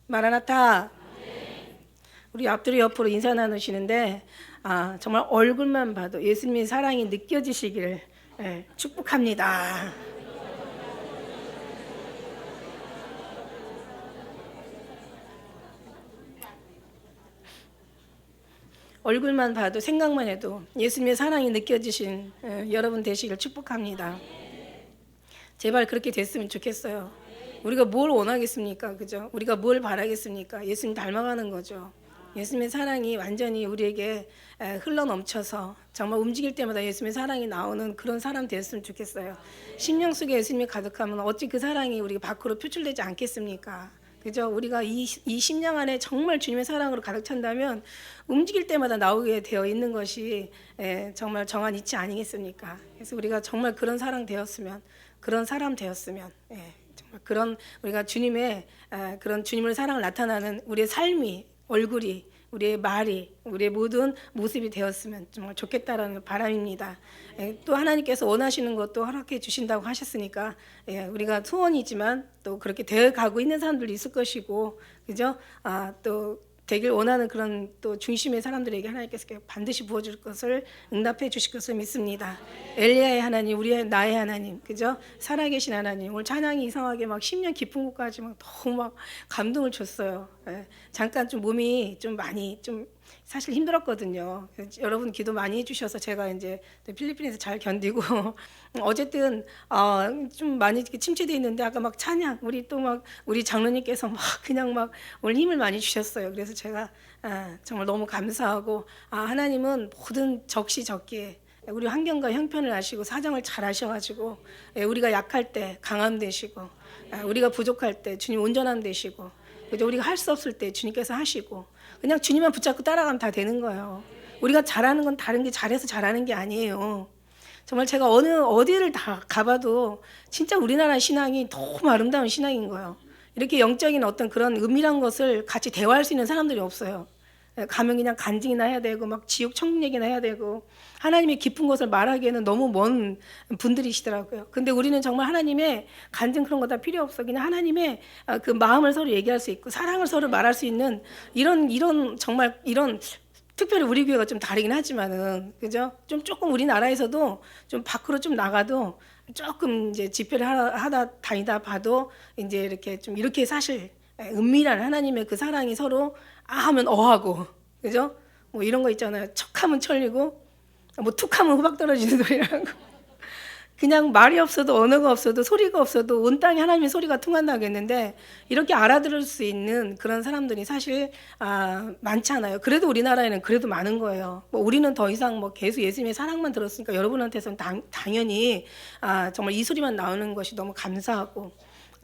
마라나타. 우리 앞뒤로 옆으로 인사 나누시는데 정말 얼굴만 봐도 예수님의 사랑이 느껴지시기를 축복합니다. 얼굴만 봐도 생각만 해도 예수님의 사랑이 느껴지신 여러분 되시길 축복합니다. 제발 그렇게 됐으면 좋겠어요. 우리가 뭘 원하겠습니까? 그죠? 우리가 뭘 바라겠습니까? 예수님 닮아가는 거죠. 예수님의 사랑이 완전히 우리에게 흘러 넘쳐서 정말 움직일 때마다 예수님의 사랑이 나오는 그런 사람 됐으면 좋겠어요. 심령 속에 예수님이 가득하면 어찌 그 사랑이 우리 밖으로 표출되지 않겠습니까? 그죠? 우리가 이 심령 안에 정말 주님의 사랑으로 가득 찬다면 움직일 때마다 나오게 되어 있는 것이 정말 정한 이치 아니겠습니까? 그래서 우리가 정말 그런 사랑 되었으면, 그런 사람 되었으면, 정말 그런 우리가 주님의 그런 주님의 사랑을 나타나는 우리의 삶이, 얼굴이, 우리의 말이, 우리의 모든 모습이 되었으면 정말 좋겠다라는 바람입니다. 또 하나님께서 원하시는 것도 허락해 주신다고 하셨으니까 우리가 소원이지만 또 그렇게 되어 가고 있는 사람들도 있을 것이고, 그죠? 또 되길 원하는 그런 또 중심의 사람들에게 하나님께서 반드시 부어줄 것을 응답해 주실 것을 믿습니다. 엘리야의 하나님, 우리의 나의 하나님, 그죠? 살아계신 하나님. 오늘 찬양이 이상하게 막 10년 깊은 곳까지 막 너무 막 감동을 줬어요. 잠깐 좀 몸이 좀 많이 좀 사실 힘들었거든요. 여러분 기도 많이 해주셔서 제가 이제 필리핀에서 잘 견디고 어쨌든 좀 많이 침체돼 있는데 아까 막 찬양 우리 또 막 우리 장로님께서 막 그냥 막 오늘 힘을 많이 주셨어요. 그래서 제가 정말 너무 감사하고 하나님은 모든 적시적기에 우리 환경과 형편을 아시고 사정을 잘 아셔가지고 우리가 약할 때 강함 되시고 우리가 부족할 때 주님 온전함 되시고 그죠? 우리가 할 수 없을 때 주님께서 하시고 그냥 주님만 붙잡고 따라가면 다 되는 거예요. 우리가 잘하는 건 다른 게 잘해서 잘하는 게 아니에요. 정말 제가 어디를 다 가봐도 진짜 우리나라 신앙이 너무 아름다운 신앙인 거예요. 이렇게 영적인 어떤 그런 은밀한 것을 같이 대화할 수 있는 사람들이 없어요. 가면 그냥 간증이나 해야 되고 막 지옥 천국 얘기나 해야 되고 하나님의 깊은 것을 말하기에는 너무 먼 분들이시더라고요. 근데 우리는 정말 하나님의 간증 그런 거 다 필요 없어. 그냥 하나님의 그 마음을 서로 얘기할 수 있고 사랑을 서로 말할 수 있는 이런 정말 이런 특별히 우리 교회가 좀 다르긴 하지만은 그죠? 좀 조금 우리나라에서도 좀 밖으로 좀 나가도 조금 이제 집회를 하다 다니다 봐도 이제 이렇게 좀 이렇게 사실 은밀한 하나님의 그 사랑이 서로 하면 어하고 그죠? 뭐 이런 거 있잖아요. 척하면 철리고 뭐 툭하면 호박 떨어지는 소리라고. 그냥 말이 없어도 언어가 없어도 소리가 없어도 온 땅에 하나님의 소리가 통한다고 했는데 이렇게 알아들을 수 있는 그런 사람들이 사실 많지 않아요. 그래도 우리나라에는 그래도 많은 거예요. 뭐 우리는 더 이상 뭐 계속 예수님의 사랑만 들었으니까 여러분한테서는 당연히 정말 이 소리만 나오는 것이 너무 감사하고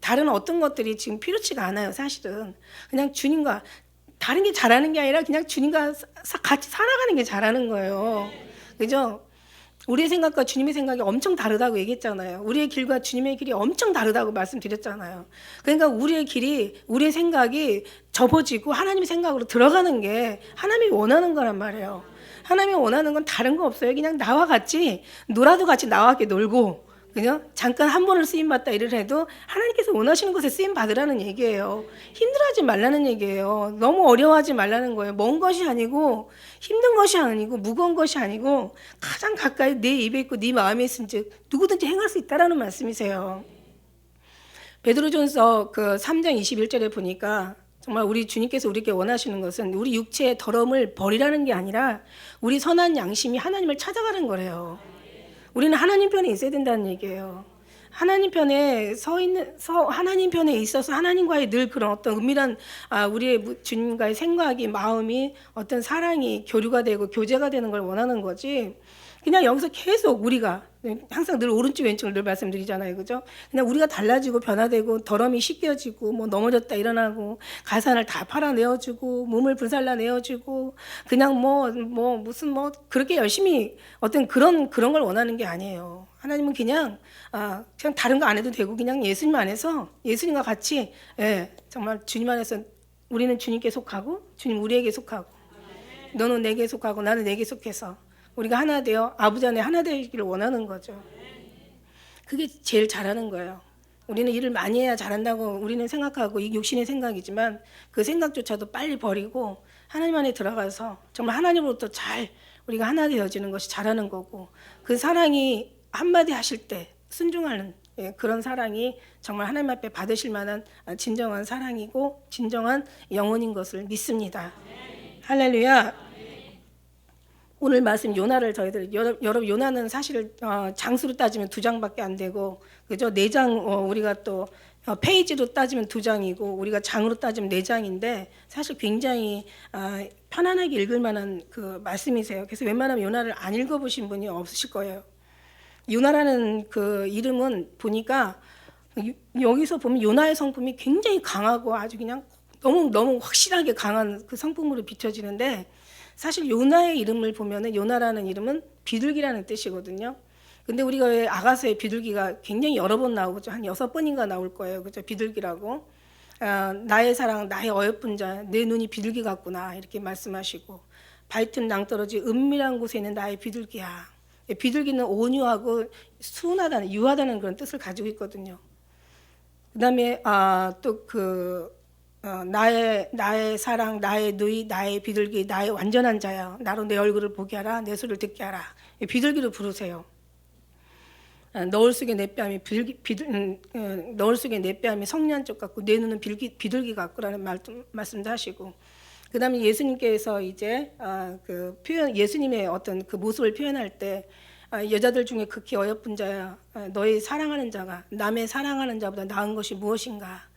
다른 어떤 것들이 지금 필요치가 않아요. 사실은 그냥 주님과 다른 게 잘하는 게 아니라 그냥 주님과 같이 살아가는 게 잘하는 거예요. 그죠? 우리의 생각과 주님의 생각이 엄청 다르다고 얘기했잖아요. 우리의 길과 주님의 길이 엄청 다르다고 말씀드렸잖아요. 그러니까 우리의 길이, 우리의 생각이 접어지고 하나님의 생각으로 들어가는 게 하나님이 원하는 거란 말이에요. 하나님이 원하는 건 다른 거 없어요. 그냥 나와 같이 놀아도 같이 나와 함께 놀고 그죠? 잠깐 한 번을 쓰임받다 이를 해도 하나님께서 원하시는 것에 쓰임받으라는 얘기예요. 힘들어하지 말라는 얘기예요. 너무 어려워하지 말라는 거예요. 먼 것이 아니고 힘든 것이 아니고 무거운 것이 아니고 가장 가까이 내 입에 있고 네 마음에 있은 즉 누구든지 행할 수 있다라는 말씀이세요. 베드로전서 그 3장 21절에 보니까 정말 우리 주님께서 우리에게 원하시는 것은 우리 육체의 더러움을 버리라는 게 아니라 우리 선한 양심이 하나님을 찾아가는 거래요. 우리는 하나님 편에 있어야 된다는 얘기예요. 하나님 편에 하나님 편에 있어서 하나님과의 늘 그런 어떤 은밀한 우리의 주님과의 생각이 마음이 어떤 사랑이 교류가 되고 교제가 되는 걸 원하는 거지. 그냥 여기서 계속 우리가 항상 늘 오른쪽 왼쪽을 늘 말씀드리잖아요. 그죠? 그냥 우리가 달라지고 변화되고 더러움이 씻겨지고 뭐 넘어졌다 일어나고 가산을 다 팔아내어주고 몸을 불살라내어주고 그냥 무슨 그렇게 열심히 어떤 그런 걸 원하는 게 아니에요. 하나님은 그냥 다른 거 안 해도 되고 그냥 예수님 안에서 예수님과 같이 정말 주님 안에서 우리는 주님께 속하고 주님 우리에게 속하고 너는 내게 속하고 나는 내게 속해서 우리가 하나 되어 아버지 안에 하나 되기를 원하는 거죠. 그게 제일 잘하는 거예요. 우리는 일을 많이 해야 잘한다고 우리는 생각하고 이 육신의 생각이지만 그 생각조차도 빨리 버리고 하나님 안에 들어가서 정말 하나님으로부터 잘 우리가 하나 되어지는 것이 잘하는 거고 그 사랑이 한마디 하실 때 순종하는 그런 사랑이 정말 하나님 앞에 받으실 만한 진정한 사랑이고 진정한 영혼인 것을 믿습니다. 할렐루야. 오늘 말씀 요나를 저희들 여러분 요나는 사실 장수로 따지면 2장밖에 안 되고 그죠? 4장 우리가 또 페이지로 따지면 2장이고 우리가 장으로 따지면 4장인데 사실 굉장히 편안하게 읽을 만한 그 말씀이세요. 그래서 웬만하면 요나를 안 읽어보신 분이 없으실 거예요. 요나라는 그 이름은 보니까 여기서 보면 요나의 성품이 굉장히 강하고 아주 그냥 너무 확실하게 강한 그 성품으로 비춰지는데 사실 요나의 이름을 보면은 요나라는 이름은 비둘기라는 뜻이거든요. 근데 우리가 왜 아가서의 비둘기가 굉장히 여러 번 나오죠. 한 6번인가 나올 거예요. 그죠? 비둘기라고. 나의 사랑, 나의 어여쁜 자, 내 눈이 비둘기 같구나. 이렇게 말씀하시고. 밝은 낭떠러지 은밀한 곳에 있는 나의 비둘기야. 비둘기는 온유하고 순하다는, 유하다는 그런 뜻을 가지고 있거든요. 그 다음에 나의 사랑, 나의 누이, 나의 비둘기, 나의 완전한 자야. 나로 내 얼굴을 보게 하라, 내 소리를 듣게 하라. 비둘기로 부르세요. 너울 속에 내 뺨이 너울 속에 내 뺨이 성냥 쪽 같고 내 눈은 비둘기 같고라는 말씀도 하시고. 그다음에 예수님께서 이제 그 표현 예수님의 어떤 그 모습을 표현할 때 여자들 중에 극히 어여쁜 자야. 너희 사랑하는 자가 남의 사랑하는 자보다 나은 것이 무엇인가?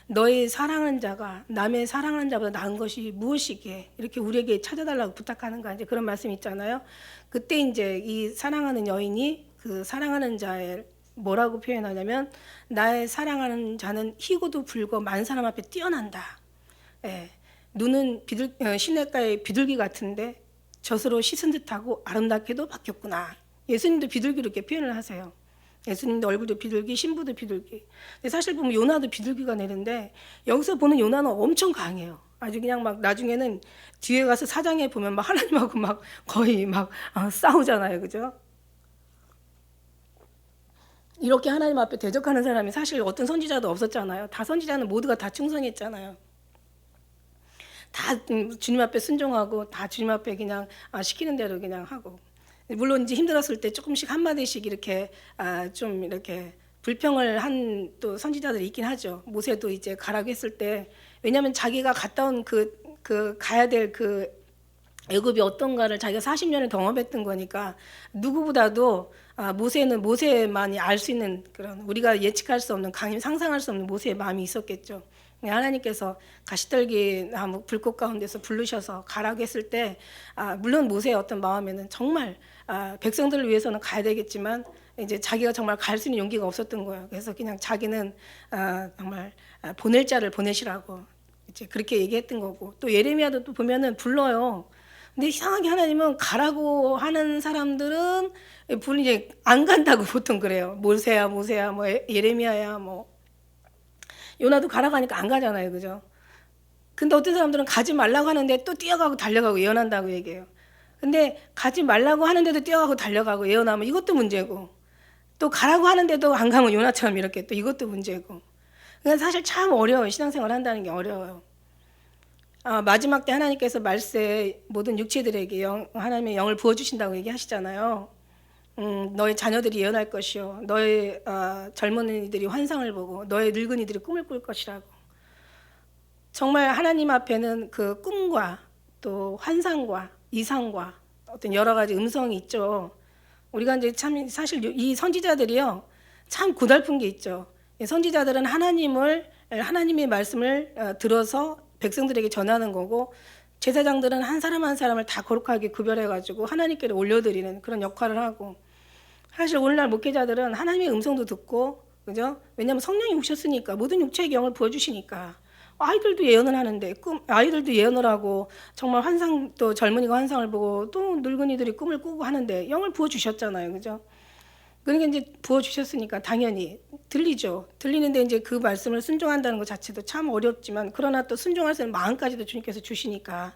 너의 사랑하는 자가 남의 사랑하는 자보다 나은 것이 무엇이기에 이렇게 우리에게 찾아달라고 부탁하는가 이제 그런 말씀 있잖아요. 그때 이제 이 사랑하는 여인이 그 사랑하는 자의 뭐라고 표현하냐면 나의 사랑하는 자는 희고도 불고 많은 사람 앞에 뛰어난다. 예. 눈은 시냇가의 비둘기 같은데 젖으로 씻은 듯하고 아름답게도 바뀌었구나. 예수님도 비둘기로 이렇게 표현을 하세요. 예수님도 얼굴도 비둘기, 신부도 비둘기. 근데 사실 보면 요나도 비둘기가 내는데 여기서 보는 요나는 엄청 강해요. 아주 그냥 막 나중에는 뒤에 가서 4장에 보면 막 하나님하고 막 거의 막 싸우잖아요, 그죠? 이렇게 하나님 앞에 대적하는 사람이 사실 어떤 선지자도 없었잖아요. 다 선지자는 모두가 다 충성했잖아요. 다 주님 앞에 순종하고 다 주님 앞에 그냥 시키는 대로 그냥 하고. 물론 이제 힘들었을 때 조금씩 한마디씩 이렇게 좀 이렇게 불평을 한 또 선지자들이 있긴 하죠. 모세도 이제 가라고 했을 때 왜냐하면 자기가 갔다 온 가야 될 그 애굽이 어떤가를 자기가 40년을 경험했던 거니까 누구보다도 모세는 모세만이 알 수 있는 그런 우리가 예측할 수 없는 강림 상상할 수 없는 모세의 마음이 있었겠죠. 하나님께서 가시떨기 나무 불꽃 가운데서 부르셔서 가라고 했을 때 물론 모세의 어떤 마음에는 정말 백성들을 위해서는 가야 되겠지만 이제 자기가 정말 갈 수 있는 용기가 없었던 거예요. 그래서 그냥 자기는 정말 보낼 자를 보내시라고 이제 그렇게 얘기했던 거고 또 예레미야도 또 보면은 불러요. 근데 이상하게 하나님은 가라고 하는 사람들은 이제 안 간다고 보통 그래요. 모세야 뭐 예레미야야 뭐 요나도 가라고 하니까 안 가잖아요, 그죠? 근데 어떤 사람들은 가지 말라고 하는데 또 뛰어가고 달려가고 예언한다고 얘기해요. 근데 가지 말라고 하는데도 뛰어가고 달려가고 예언하면 이것도 문제고 또 가라고 하는데도 안 가면 요나처럼 이렇게 또 이것도 문제고. 그러니까 사실 참 어려워요. 신앙생활 한다는 게 어려워요. 마지막 때 하나님께서 말세 모든 육체들에게 하나님의 영을 부어주신다고 얘기하시잖아요. 너의 자녀들이 예언할 것이요 너의 젊은이들이 환상을 보고 너의 늙은이들이 꿈을 꿀 것이라고. 정말 하나님 앞에는 그 꿈과 또 환상과 이상과 어떤 여러 가지 음성이 있죠. 우리가 이제 참 사실 이 선지자들이요 참 고달픈 게 있죠. 선지자들은 하나님의 말씀을 들어서 백성들에게 전하는 거고 제사장들은 한 사람 한 사람을 다 거룩하게 구별해가지고 하나님께로 올려드리는 그런 역할을 하고 사실 오늘날 목회자들은 하나님의 음성도 듣고 그죠? 왜냐하면 성령이 오셨으니까 모든 육체의 영을 부어주시니까 아이들도 예언을 하는데 아이들도 예언을 하고 정말 또 젊은이가 환상을 보고 또 늙은이들이 꿈을 꾸고 하는데 영을 부어주셨잖아요, 그죠? 그러니까 이제 부어주셨으니까 당연히 들리죠. 들리는데 이제 그 말씀을 순종한다는 것 자체도 참 어렵지만 그러나 또 순종할 수 있는 마음까지도 주님께서 주시니까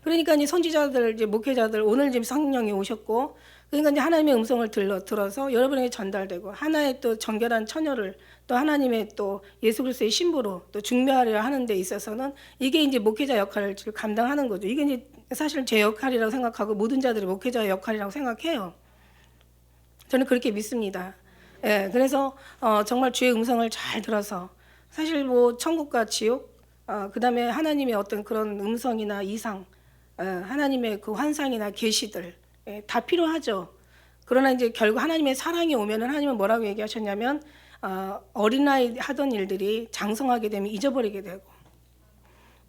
그러니까 이제 선지자들, 이제 목회자들, 오늘 지금 성령이 오셨고, 그러니까 이제 하나님의 음성을 들어서 여러분에게 전달되고, 하나의 또 정결한 처녀를 또 하나님의 또 예수 그리스도의 신부로 또 중매하려 하는 데 있어서는 이게 이제 목회자 역할을 감당하는 거죠. 이게 이제 사실 제 역할이라고 생각하고 모든 자들이 목회자의 역할이라고 생각해요. 저는 그렇게 믿습니다. 예, 그래서 정말 주의 음성을 잘 들어서 사실 뭐 천국과 지옥, 그다음에 하나님의 어떤 그런 음성이나 이상, 하나님의 그 환상이나 계시들 다 필요하죠. 그러나 이제 결국 하나님의 사랑이 오면은 하나님은 뭐라고 얘기하셨냐면 어린아이 하던 일들이 장성하게 되면 잊어버리게 되고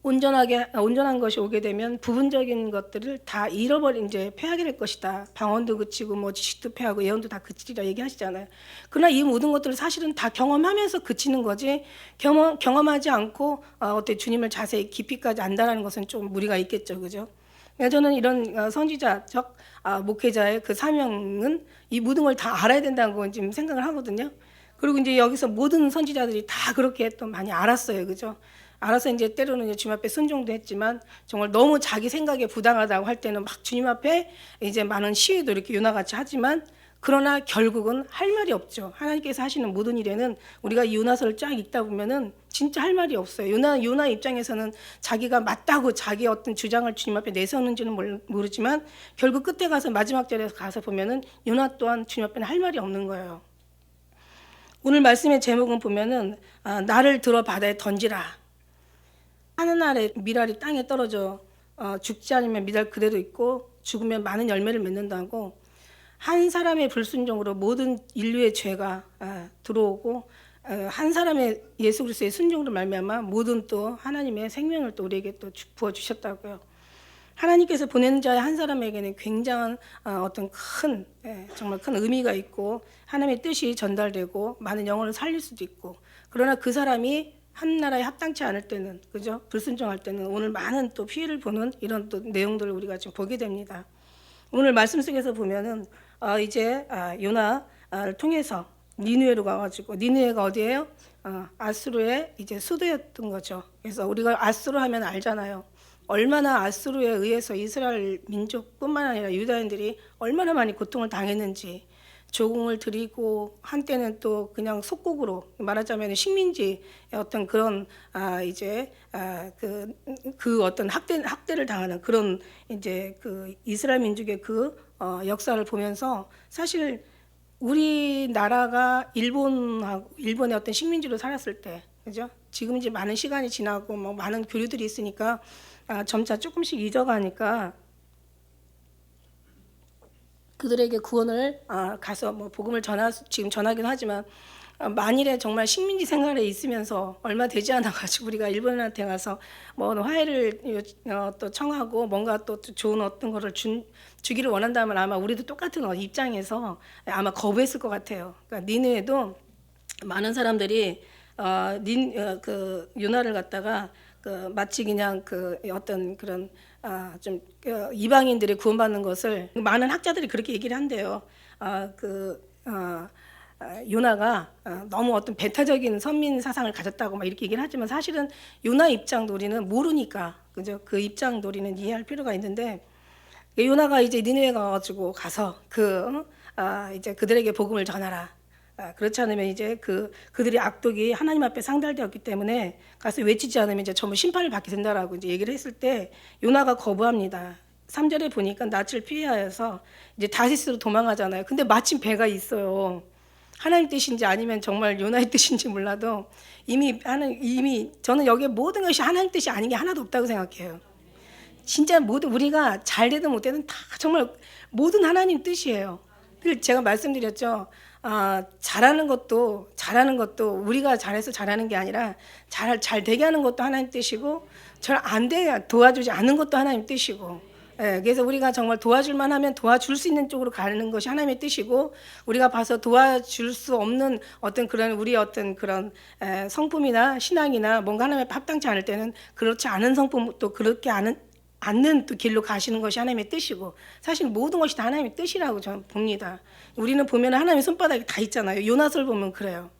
온전한 것이 오게 되면 부분적인 것들을 다 이제 패하게 될 것이다. 방언도 그치고 뭐 지식도 패하고 예언도 다 그치리라 얘기하시잖아요. 그러나 이 모든 것들을 사실은 다 경험하면서 그치는 거지 경험하지 않고 어떻게 주님을 자세히 깊이까지 안다라는 것은 좀 무리가 있겠죠, 그죠? 저는 이런 선지자적 목회자의 그 사명은 이 모든 걸 다 알아야 된다고 지금 생각을 하거든요. 그리고 이제 여기서 모든 선지자들이 다 그렇게 또 많이 알았어요, 그죠? 알아서 이제 때로는 이제 주님 앞에 순종도 했지만 정말 너무 자기 생각에 부당하다고 할 때는 막 주님 앞에 이제 많은 시위도 이렇게 요나같이 하지만 그러나 결국은 할 말이 없죠. 하나님께서 하시는 모든 일에는 우리가 이 요나서를 쫙 읽다 보면은 진짜 할 말이 없어요. 요나 입장에서는 자기가 맞다고 자기 어떤 주장을 주님 앞에 내세우는지는 모르지만 결국 끝에 가서 마지막 절에 가서 보면은 요나 또한 주님 앞에는 할 말이 없는 거예요. 오늘 말씀의 제목은 보면은 나를 들어 바다에 던지라. 하는 날에 밀알이 땅에 떨어져 죽지 않으면 밀알 그대로 있고 죽으면 많은 열매를 맺는다고 한 사람의 불순종으로 모든 인류의 죄가 들어오고 한 사람의 예수 그리스도의 순종으로 말미암아 모든 또 하나님의 생명을 또 우리에게 또 부어 주셨다고요. 하나님께서 보내는 자의 한 사람에게는 굉장한 어떤 정말 큰 의미가 있고 하나님의 뜻이 전달되고 많은 영혼을 살릴 수도 있고 그러나 그 사람이 한 나라에 합당치 않을 때는 그죠? 불순종할 때는 오늘 많은 또 피해를 보는 이런 또 내용들을 우리가 지금 보게 됩니다. 오늘 말씀 속에서 보면은 이제 요나를 통해서 니느웨로 가가지고 니느웨가 어디예요? 아수르의 이제 수도였던 거죠. 그래서 우리가 아수르 하면 알잖아요. 얼마나 아수르에 의해서 이스라엘 민족뿐만 아니라 유다인들이 얼마나 많이 고통을 당했는지. 조공을 드리고 한때는 또 그냥 속국으로 말하자면 식민지 어떤 그런 그 어떤 학대를 당하는 그런 이제 그 이스라엘 민족의 그 역사를 보면서 사실 우리나라가 일본의 어떤 식민지로 살았을 때 그죠? 지금 이제 많은 시간이 지나고 뭐 많은 교류들이 있으니까 점차 조금씩 잊어가니까. 그들에게 구원을 가서 뭐 복음을 지금 전하긴 하지만 만일에 정말 식민지 생활에 있으면서 얼마 되지 않아 가지고 우리가 일본한테 가서 뭐 화해를 또 청하고 뭔가 또 좋은 어떤 거를 주기를 원한다면 아마 우리도 똑같은 입장에서 아마 거부했을 것 같아요. 그러니까 니느웨도 많은 사람들이 그 요나를 갖다가 마치 그냥 그 어떤 그런 좀 이방인들이 구원받는 것을 많은 학자들이 그렇게 얘기를 한대요. 요나가 너무 어떤 배타적인 선민 사상을 가졌다고 막 이렇게 얘기를 하지만 사실은 요나 입장도 우리는 모르니까 그죠? 그 입장도 우리는 이해할 필요가 있는데 요나가 이제 니느웨 가가지고 가서 이제 그들에게 복음을 전하라. 그렇지 않으면 이제 그들의 악독이 하나님 앞에 상달되었기 때문에 가서 외치지 않으면 이제 전부 심판을 받게 된다라고 이제 얘기를 했을 때 요나가 거부합니다. 3절에 보니까 낯을 피하여서 이제 다시스로 도망가잖아요. 근데 마침 배가 있어요. 하나님 뜻인지 아니면 정말 요나의 뜻인지 몰라도 이미 저는 여기에 모든 것이 하나님 뜻이 아닌 게 하나도 없다고 생각해요. 진짜 모든 우리가 잘 되든 못 되든 다 정말 모든 하나님 뜻이에요. 제가 말씀드렸죠. 잘하는 것도 우리가 잘해서 잘하는 게 아니라 잘 되게 하는 것도 하나님 뜻이고 잘 안 되게 도와주지 않는 것도 하나님 뜻이고 그래서 우리가 정말 도와줄만 하면 도와줄 수 있는 쪽으로 가는 것이 하나님의 뜻이고 우리가 봐서 도와줄 수 없는 어떤 그런 우리의 어떤 그런 성품이나 신앙이나 뭔가 하나님의 합당치 않을 때는 그렇지 않은 성품 또 그렇게 않는 또 길로 가시는 것이 하나님의 뜻이고 사실 모든 것이 다 하나님의 뜻이라고 저는 봅니다. 우리는 보면 하나님의 손바닥이 다 있잖아요. 요나서를 보면 그래요.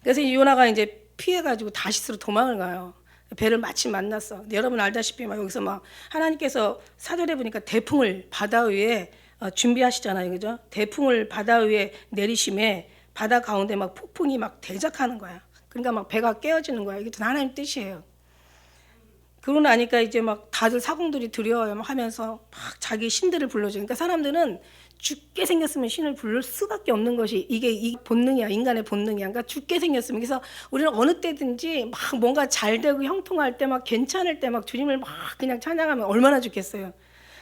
그래서 요나가 이제 피해가지고 다시스로 도망을 가요. 배를 마침 만났어. 근데 여러분 알다시피 막 여기서 막 하나님께서 사절에 보니까 대풍을 바다 위에 준비하시잖아요, 그죠? 대풍을 바다 위에 내리심에 바다 가운데 막 폭풍이 막 대작하는 거야. 그러니까 막 배가 깨어지는 거야. 이게 다 하나님 뜻이에요. 그러고 나니까 이제 막 다들 사공들이 두려워요 막 하면서 막 자기 신들을 불러줘. 그러니까 사람들은 죽게 생겼으면 신을 부를 수밖에 없는 것이 이게 이 본능이야. 인간의 본능이야. 그러니까 죽게 생겼으면. 그래서 우리는 어느 때든지 막 뭔가 잘 되고 형통할 때 막 괜찮을 때 막 주님을 막 그냥 찬양하면 얼마나 좋겠어요.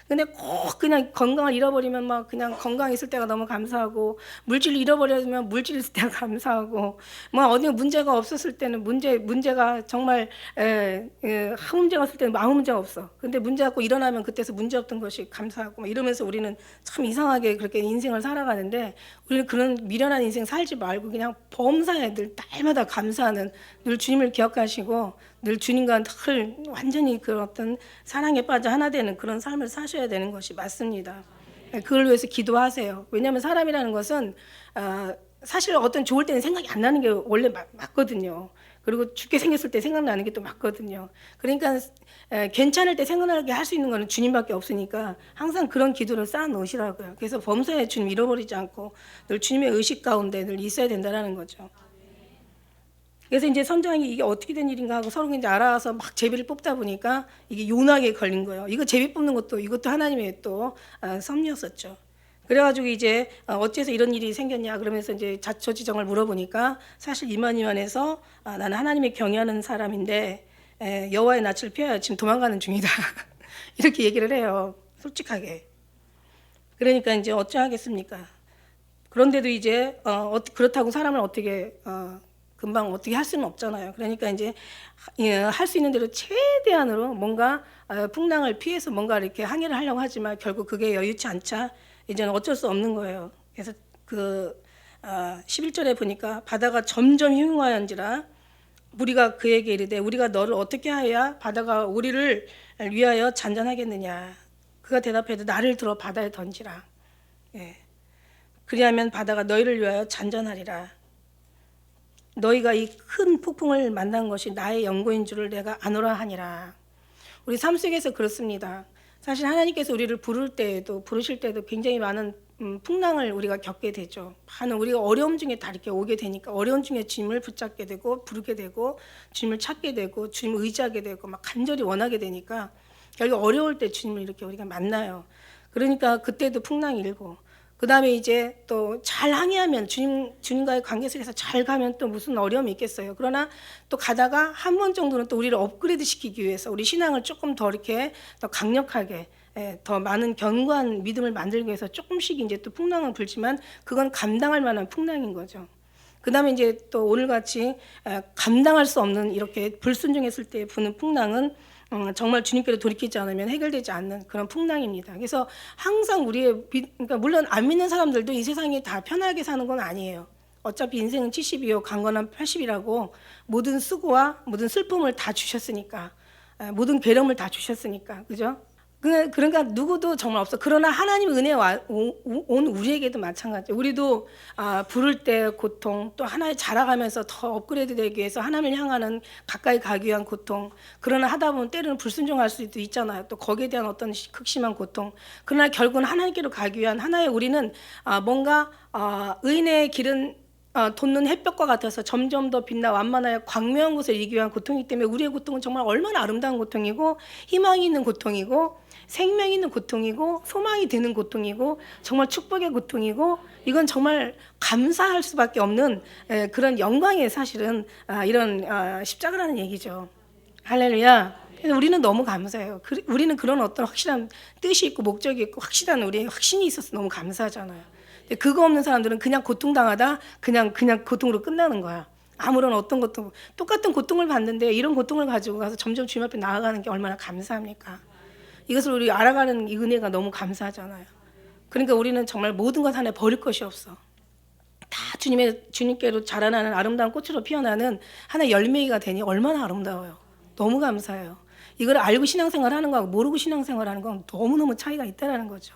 근데 꼭 그냥 건강을 잃어버리면 막 그냥 건강 있을 때가 너무 감사하고, 물질을 잃어버리면 물질 있을 때가 감사하고, 뭐 어디 문제가 없었을 때는 문제가 정말 아무 문제가 없을 때는 아무 문제가 없어. 근데 문제 갖고 일어나면 그때서 문제 없던 것이 감사하고 막 이러면서 우리는 참 이상하게 그렇게 인생을 살아가는데, 우리는 그런 미련한 인생 살지 말고 그냥 범사에 늘 날마다 감사하는, 늘 주님을 기억하시고 늘 주님과 늘 완전히 그 어떤 사랑에 빠져 하나 되는 그런 삶을 사셔야 되는 것이 맞습니다. 그걸 위해서 기도하세요. 왜냐하면 사람이라는 것은 사실 어떤 좋을 때는 생각이 안 나는 게 원래 맞거든요. 그리고 죽게 생겼을 때 생각나는 게 또 맞거든요. 그러니까 괜찮을 때 생각나게 할 수 있는 거는 주님밖에 없으니까 항상 그런 기도를 쌓아 놓으시라고요. 그래서 범사에 주님 잃어버리지 않고 늘 주님의 의식 가운데 늘 있어야 된다는 거죠. 그래서 이제 선장이 이게 어떻게 된 일인가 하고 서로 이제 알아서 막 제비를 뽑다 보니까 이게 요나게 걸린 거예요. 이거 제비 뽑는 것도 이것도 하나님의 또 섭리였었죠. 그래가지고 이제 어째서 이런 일이 생겼냐 그러면서 이제 자초지정을 물어보니까 사실 이만희만해서 나는 하나님의 경외하는 사람인데 여호와의 낯을 피하여 지금 도망가는 중이다. 이렇게 얘기를 해요. 솔직하게. 그러니까 이제 어쩌하겠습니까? 그런데도 이제 그렇다고 사람을 어떻게 금방 어떻게 할 수는 없잖아요. 그러니까 이제 할 수 있는 대로 최대한으로 뭔가 풍랑을 피해서 뭔가 이렇게 항해를 하려고 하지만 결국 그게 여유치 않자 이제는 어쩔 수 없는 거예요. 그래서 그 11절에 보니까 바다가 점점 흉흉하였는지라 우리가 그에게 이르되 우리가 너를 어떻게 하여야 바다가 우리를 위하여 잔잔하겠느냐. 그가 대답해도 나를 들어 바다에 던지라. 예. 그리하면 바다가 너희를 위하여 잔잔하리라. 너희가 이 큰 폭풍을 만난 것이 나의 연고인 줄을 내가 아노라 하니라. 우리 삶 속에서 그렇습니다. 사실 하나님께서 우리를 부르실 때도 굉장히 많은 풍랑을 우리가 겪게 되죠. 많은 우리가 어려움 중에 다 이렇게 오게 되니까 어려움 중에 주님을 붙잡게 되고 부르게 되고 주님을 찾게 되고 주님을 의지하게 되고 막 간절히 원하게 되니까 결국 어려울 때 주님을 이렇게 우리가 만나요. 그러니까 그때도 풍랑이 일고 그 다음에 이제 또 잘 항해하면 주님과의 관계 속에서 잘 가면 또 무슨 어려움이 있겠어요. 그러나 또 가다가 한 번 정도는 또 우리를 업그레이드 시키기 위해서 우리 신앙을 조금 더 이렇게 더 강력하게 더 많은 견고한 믿음을 만들기 위해서 조금씩 이제 또 풍랑은 불지만 그건 감당할 만한 풍랑인 거죠. 그 다음에 이제 또 오늘같이 감당할 수 없는 이렇게 불순종했을 때 부는 풍랑은 정말 주님께로 돌이키지 않으면 해결되지 않는 그런 풍랑입니다. 그래서 항상 그러니까 물론 안 믿는 사람들도 이 세상이 다 편하게 사는 건 아니에요. 어차피 인생은 70이요 강건한 80이라고 모든 수고와 모든 슬픔을 다 주셨으니까 모든 괴로움을 다 주셨으니까 그죠? 그러니까 누구도 정말 없어. 그러나 하나님의 은혜 온 우리에게도 마찬가지. 우리도 부를 때 고통, 또 하나에 자라가면서 더 업그레이드 되기 위해서 하나님을 향하는 가까이 가기 위한 고통. 그러나 하다 보면 때로는 불순종할 수도 있잖아요. 또 거기에 대한 어떤 극심한 고통. 그러나 결국은 하나님께로 가기 위한 하나의 우리는 뭔가 의인의 길은 돋는 햇볕과 같아서 점점 더 빛나 완만하여 광명한 곳을 이기기 위한 고통이기 때문에 우리의 고통은 정말 얼마나 아름다운 고통이고 희망이 있는 고통이고 생명이 있는 고통이고 소망이 되는 고통이고 정말 축복의 고통이고 이건 정말 감사할 수밖에 없는 그런 영광의 사실은 이런 십자가라는 얘기죠. 할렐루야. 그래서 우리는 너무 감사해요. 우리는 그런 어떤 확실한 뜻이 있고 목적이 있고 확실한 우리의 확신이 있어서 너무 감사하잖아요. 그거 없는 사람들은 그냥 고통당하다 그냥 고통으로 끝나는 거야. 아무런 어떤 것도 똑같은 고통을 받는데 이런 고통을 가지고 가서 점점 주님 앞에 나아가는 게 얼마나 감사합니까? 이것을 우리 알아가는 이 은혜가 너무 감사하잖아요. 그러니까 우리는 정말 모든 것 하나 버릴 것이 없어. 다 주님께로 자라나는 아름다운 꽃으로 피어나는 하나의 열매가 되니 얼마나 아름다워요. 너무 감사해요. 이걸 알고 신앙생활 하는 거하고 모르고 신앙생활 하는 건 너무너무 차이가 있다는 거죠.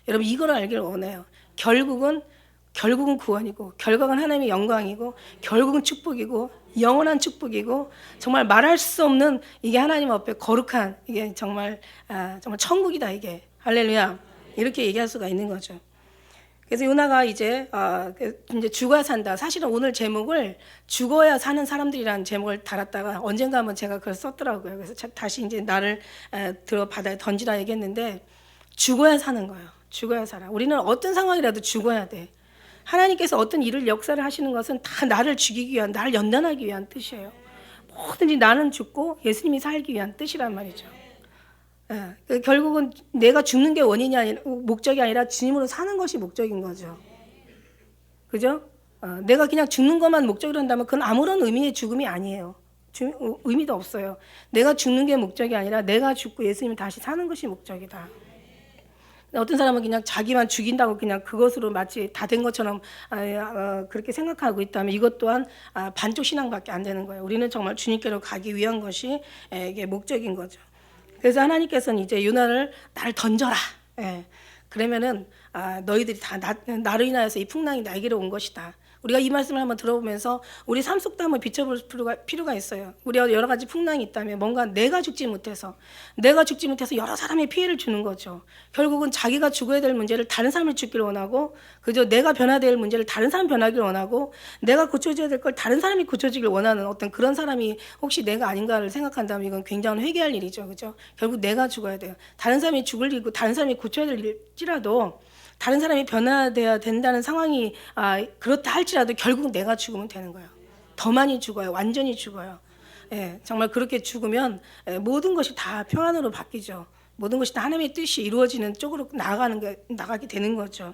여러분 이걸 알기를 원해요. 결국은 결국은 구원이고 결국은 하나님의 영광이고 결국은 축복이고 영원한 축복이고 정말 말할 수 없는 이게 하나님 앞에 거룩한 이게 정말 정말 천국이다 이게 할렐루야 이렇게 얘기할 수가 있는 거죠. 그래서 요나가 이제 죽어야 산다. 사실은 오늘 제목을 죽어야 사는 사람들이라는 제목을 달았다가 언젠가 한번 제가 그걸 썼더라고요. 그래서 다시 이제 나를 들어 바다에 던지라 얘기했는데 죽어야 사는 거예요. 죽어야 살아. 우리는 어떤 상황이라도 죽어야 돼. 하나님께서 어떤 일을 역사를 하시는 것은 다 나를 죽이기 위한, 나를 연단하기 위한 뜻이에요. 뭐든지 나는 죽고 예수님이 살기 위한 뜻이란 말이죠. 결국은 내가 죽는 게 원인이 아니라 목적이 아니라 주님으로 사는 것이 목적인 거죠. 그죠? 내가 그냥 죽는 것만 목적으로 한다면 그건 아무런 의미의 죽음이 아니에요. 의미도 없어요. 내가 죽는 게 목적이 아니라 내가 죽고 예수님이 다시 사는 것이 목적이다. 어떤 사람은 그냥 자기만 죽인다고 그냥 그것으로 마치 다 된 것처럼 그렇게 생각하고 있다면 이것 또한 반쪽 신앙밖에 안 되는 거예요. 우리는 정말 주님께로 가기 위한 것이 이게 목적인 거죠. 그래서 하나님께서는 이제 요나를 나를 던져라. 그러면은 너희들이 다 나로 인하여서 이 풍랑이 나에게로 온 것이다. 우리가 이 말씀을 한번 들어보면서 우리 삶 속도 한번 비춰볼 필요가 있어요. 우리가 여러 가지 풍랑이 있다면 뭔가 내가 죽지 못해서 여러 사람의 피해를 주는 거죠. 결국은 자기가 죽어야 될 문제를 다른 사람이 죽기를 원하고 그저 내가 변화될 문제를 다른 사람이 변하기를 원하고 내가 고쳐줘야 될 걸 다른 사람이 고쳐주길 원하는 어떤 그런 사람이 혹시 내가 아닌가를 생각한다면 이건 굉장히 회개할 일이죠. 그죠? 결국 내가 죽어야 돼요. 다른 사람이 죽을 일이고 다른 사람이 고쳐야 될 일일지라도 다른 사람이 변화돼야 된다는 상황이 그렇다 할지라도 결국 내가 죽으면 되는 거예요. 더 많이 죽어요. 완전히 죽어요. 정말 그렇게 죽으면 모든 것이 다 평안으로 바뀌죠. 모든 것이 다 하나님의 뜻이 이루어지는 쪽으로 나가게 되는 거죠.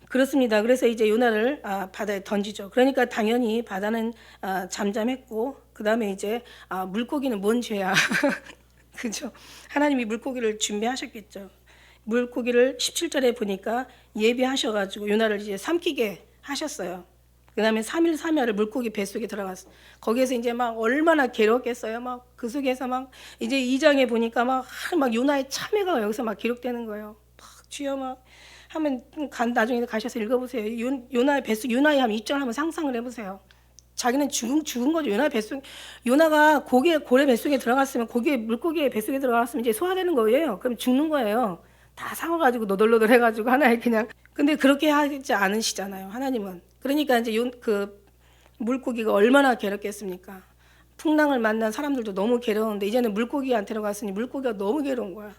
그렇습니다. 그래서 이제 요나를 바다에 던지죠. 그러니까 당연히 바다는 잠잠했고 그 다음에 이제 물고기는 뭔 죄야. 그죠? 하나님이 물고기를 준비하셨겠죠. 물고기를 17절에 보니까 예비하셔가지고 요나를 이제 삼키게 하셨어요. 그 다음에 3일 3야를 물고기 뱃속에 들어갔어. 거기에서 이제 막 얼마나 괴롭겠어요. 막 그 속에서 막 이제 2장에 보니까 막 요나의 참회가 여기서 막 기록되는 거예요. 막 주여 막 하면 나중에 가셔서 읽어보세요. 요나의 뱃속, 요나의 한 2절 한번 상상을 해보세요. 자기는 죽은 거죠. 요나가 고래 뱃속에 들어갔으면 물고기의 뱃속에 들어갔으면 이제 소화되는 거예요. 그럼 죽는 거예요. 다 상어가지고 너덜너덜 해가지고 하나에 그냥. 근데 그렇게 하지 않으시잖아요. 하나님은. 그러니까 이제 그 물고기가 얼마나 괴롭겠습니까? 풍랑을 만난 사람들도 너무 괴로운데 이제는 물고기한테 갔으니 물고기가 너무 괴로운 거야.